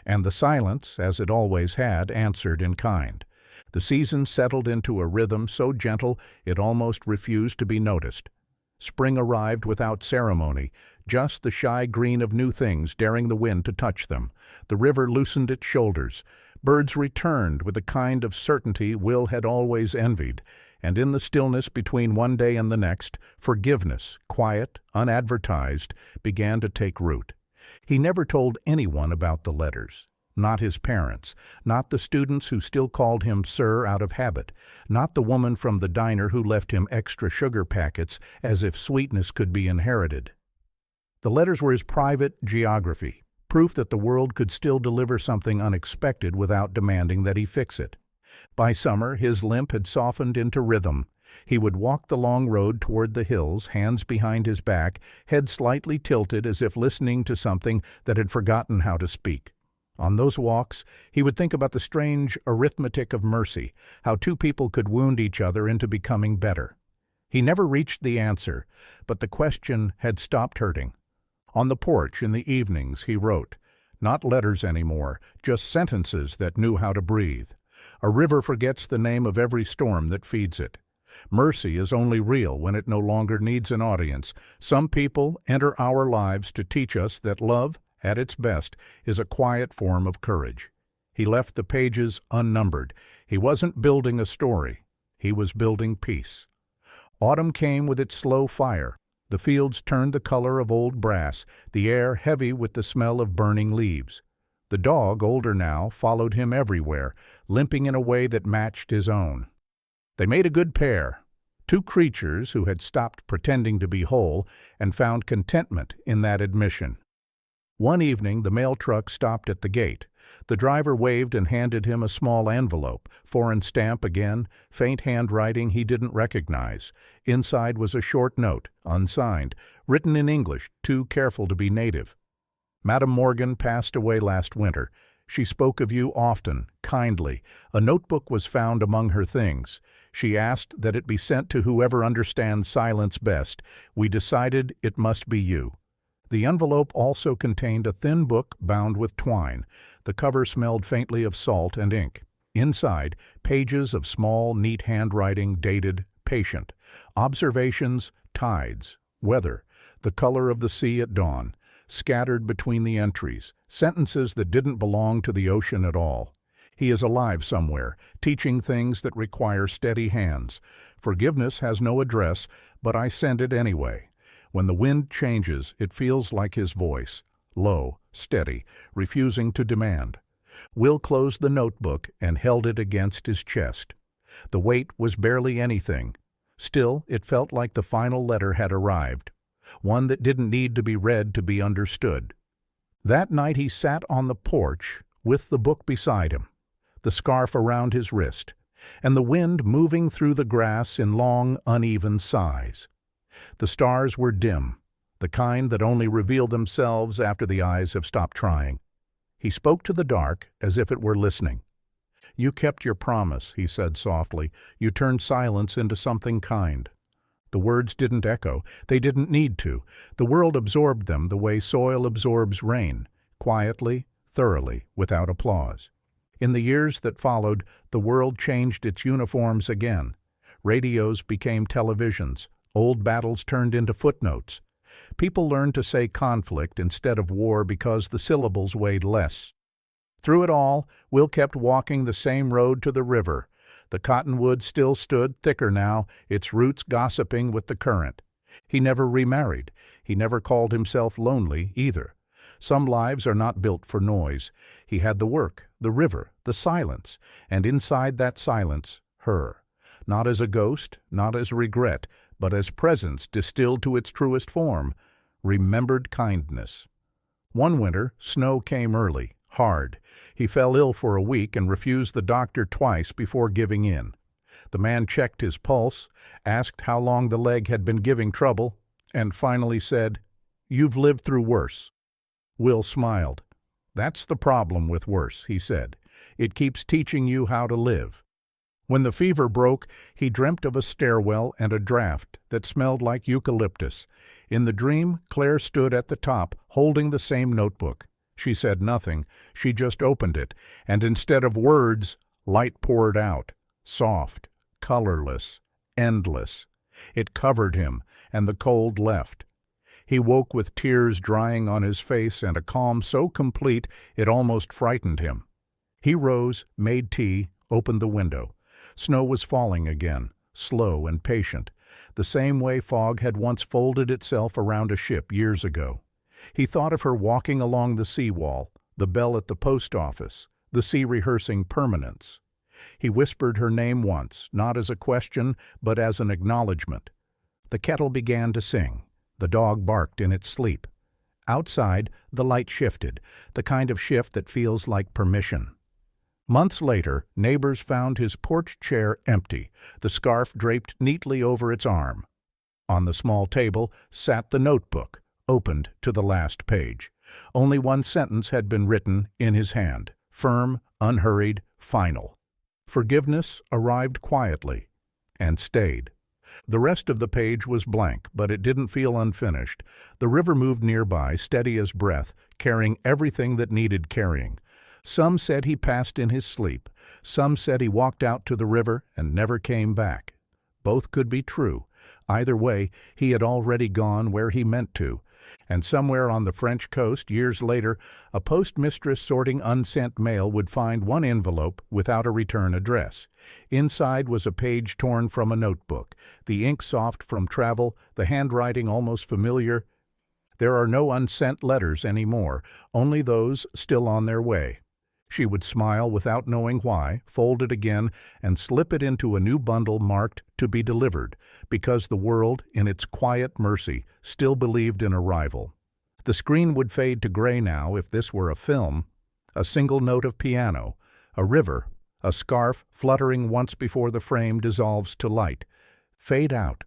And the silence, as it always had, answered in kind. The season settled into a rhythm so gentle it almost refused to be noticed. Spring arrived without ceremony, just the shy green of new things daring the wind to touch them. The river loosened its shoulders. Birds returned with a kind of certainty Will had always envied, and in the stillness between one day and the next, forgiveness, quiet, unadvertised, began to take root. He never told anyone about the letters. Not his parents, not the students who still called him sir out of habit, not the woman from the diner who left him extra sugar packets as if sweetness could be inherited. The letters were his private geography, proof that the world could still deliver something unexpected without demanding that he fix it. By summer, his limp had softened into rhythm. He would walk the long road toward the hills, hands behind his back, head slightly tilted as if listening to something that had forgotten how to speak. On those walks, he would think about the strange arithmetic of mercy, how two people could wound each other into becoming better. He never reached the answer, but the question had stopped hurting. On the porch in the evenings he wrote, not letters anymore, just sentences that knew how to breathe. A river forgets the name of every storm that feeds it. Mercy is only real when it no longer needs an audience. Some people enter our lives to teach us that love, at its best, is a quiet form of courage. He left the pages unnumbered. He wasn't building a story. He was building peace. Autumn came with its slow fire. The fields turned the color of old brass, the air heavy with the smell of burning leaves. The dog, older now, followed him everywhere, limping in a way that matched his own. They made a good pair, two creatures who had stopped pretending to be whole and found contentment in that admission. One evening the mail truck stopped at the gate. The driver waved and handed him a small envelope, foreign stamp again, faint handwriting he didn't recognize. Inside was a short note, unsigned, written in English, too careful to be native. Madame Morgan passed away last winter. She spoke of you often, kindly. A notebook was found among her things. She asked that it be sent to whoever understands silence best. We decided it must be you. The envelope also contained a thin book bound with twine. The cover smelled faintly of salt and ink. Inside, pages of small, neat handwriting dated patient. Observations, tides, weather, the color of the sea at dawn. Scattered between the entries, sentences that didn't belong to the ocean at all. He is alive somewhere, teaching things that require steady hands. Forgiveness has no address, but I send it anyway. When the wind changes, it feels like his voice, low, steady, refusing to demand. Will closed the notebook and held it against his chest. The weight was barely anything. Still, it felt like the final letter had arrived, one that didn't need to be read to be understood. That night he sat on the porch with the book beside him, the scarf around his wrist, and the wind moving through the grass in long, uneven sighs. The stars were dim, the kind that only reveal themselves after the eyes have stopped trying. He spoke to the dark as if it were listening. "You kept your promise," he said softly. "You turned silence into something kind." The words didn't echo. They didn't need to. The world absorbed them the way soil absorbs rain, quietly, thoroughly, without applause. In the years that followed, the world changed its uniforms again. Radios became televisions. Old battles turned into footnotes. People learned to say conflict instead of war because the syllables weighed less. Through it all, Will kept walking the same road to the river. The cottonwood still stood thicker now, its roots gossiping with the current. He never remarried. He never called himself lonely, either. Some lives are not built for noise. He had the work, the river, the silence, and inside that silence, her. Not as a ghost, not as regret, but as presence distilled to its truest form, remembered kindness. One winter, snow came early, hard. He fell ill for a week and refused the doctor twice before giving in. The man checked his pulse, asked how long the leg had been giving trouble, and finally said, "You've lived through worse." Will smiled. "That's the problem with worse," he said. "It keeps teaching you how to live." When the fever broke, he dreamt of a stairwell and a draft that smelled like eucalyptus. In the dream, Claire stood at the top, holding the same notebook. She said nothing. She just opened it, and instead of words, light poured out, soft, colorless, endless. It covered him, and the cold left. He woke with tears drying on his face and a calm so complete it almost frightened him. He rose, made tea, opened the window. Snow was falling again, slow and patient, the same way fog had once folded itself around a ship years ago. He thought of her walking along the seawall, the bell at the post office, the sea rehearsing permanence. He whispered her name once, not as a question, but as an acknowledgement. The kettle began to sing. The dog barked in its sleep. Outside, the light shifted, the kind of shift that feels like permission. Months later, neighbors found his porch chair empty, the scarf draped neatly over its arm. On the small table sat the notebook, opened to the last page. Only one sentence had been written in his hand, firm, unhurried, final. Forgiveness arrived quietly and stayed. The rest of the page was blank, but it didn't feel unfinished. The river moved nearby, steady as breath, carrying everything that needed carrying. Some said he passed in his sleep. Some said he walked out to the river and never came back. Both could be true. Either way, he had already gone where he meant to. And somewhere on the French coast, years later, a postmistress sorting unsent mail would find one envelope without a return address. Inside was a page torn from a notebook, the ink soft from travel, the handwriting almost familiar. There are no unsent letters anymore, only those still on their way. She would smile without knowing why, fold it again, and slip it into a new bundle marked "to be delivered," because the world, in its quiet mercy, still believed in arrival. The screen would fade to gray now if this were a film. A single note of piano, a river, a scarf fluttering once before the frame dissolves to light. Fade out,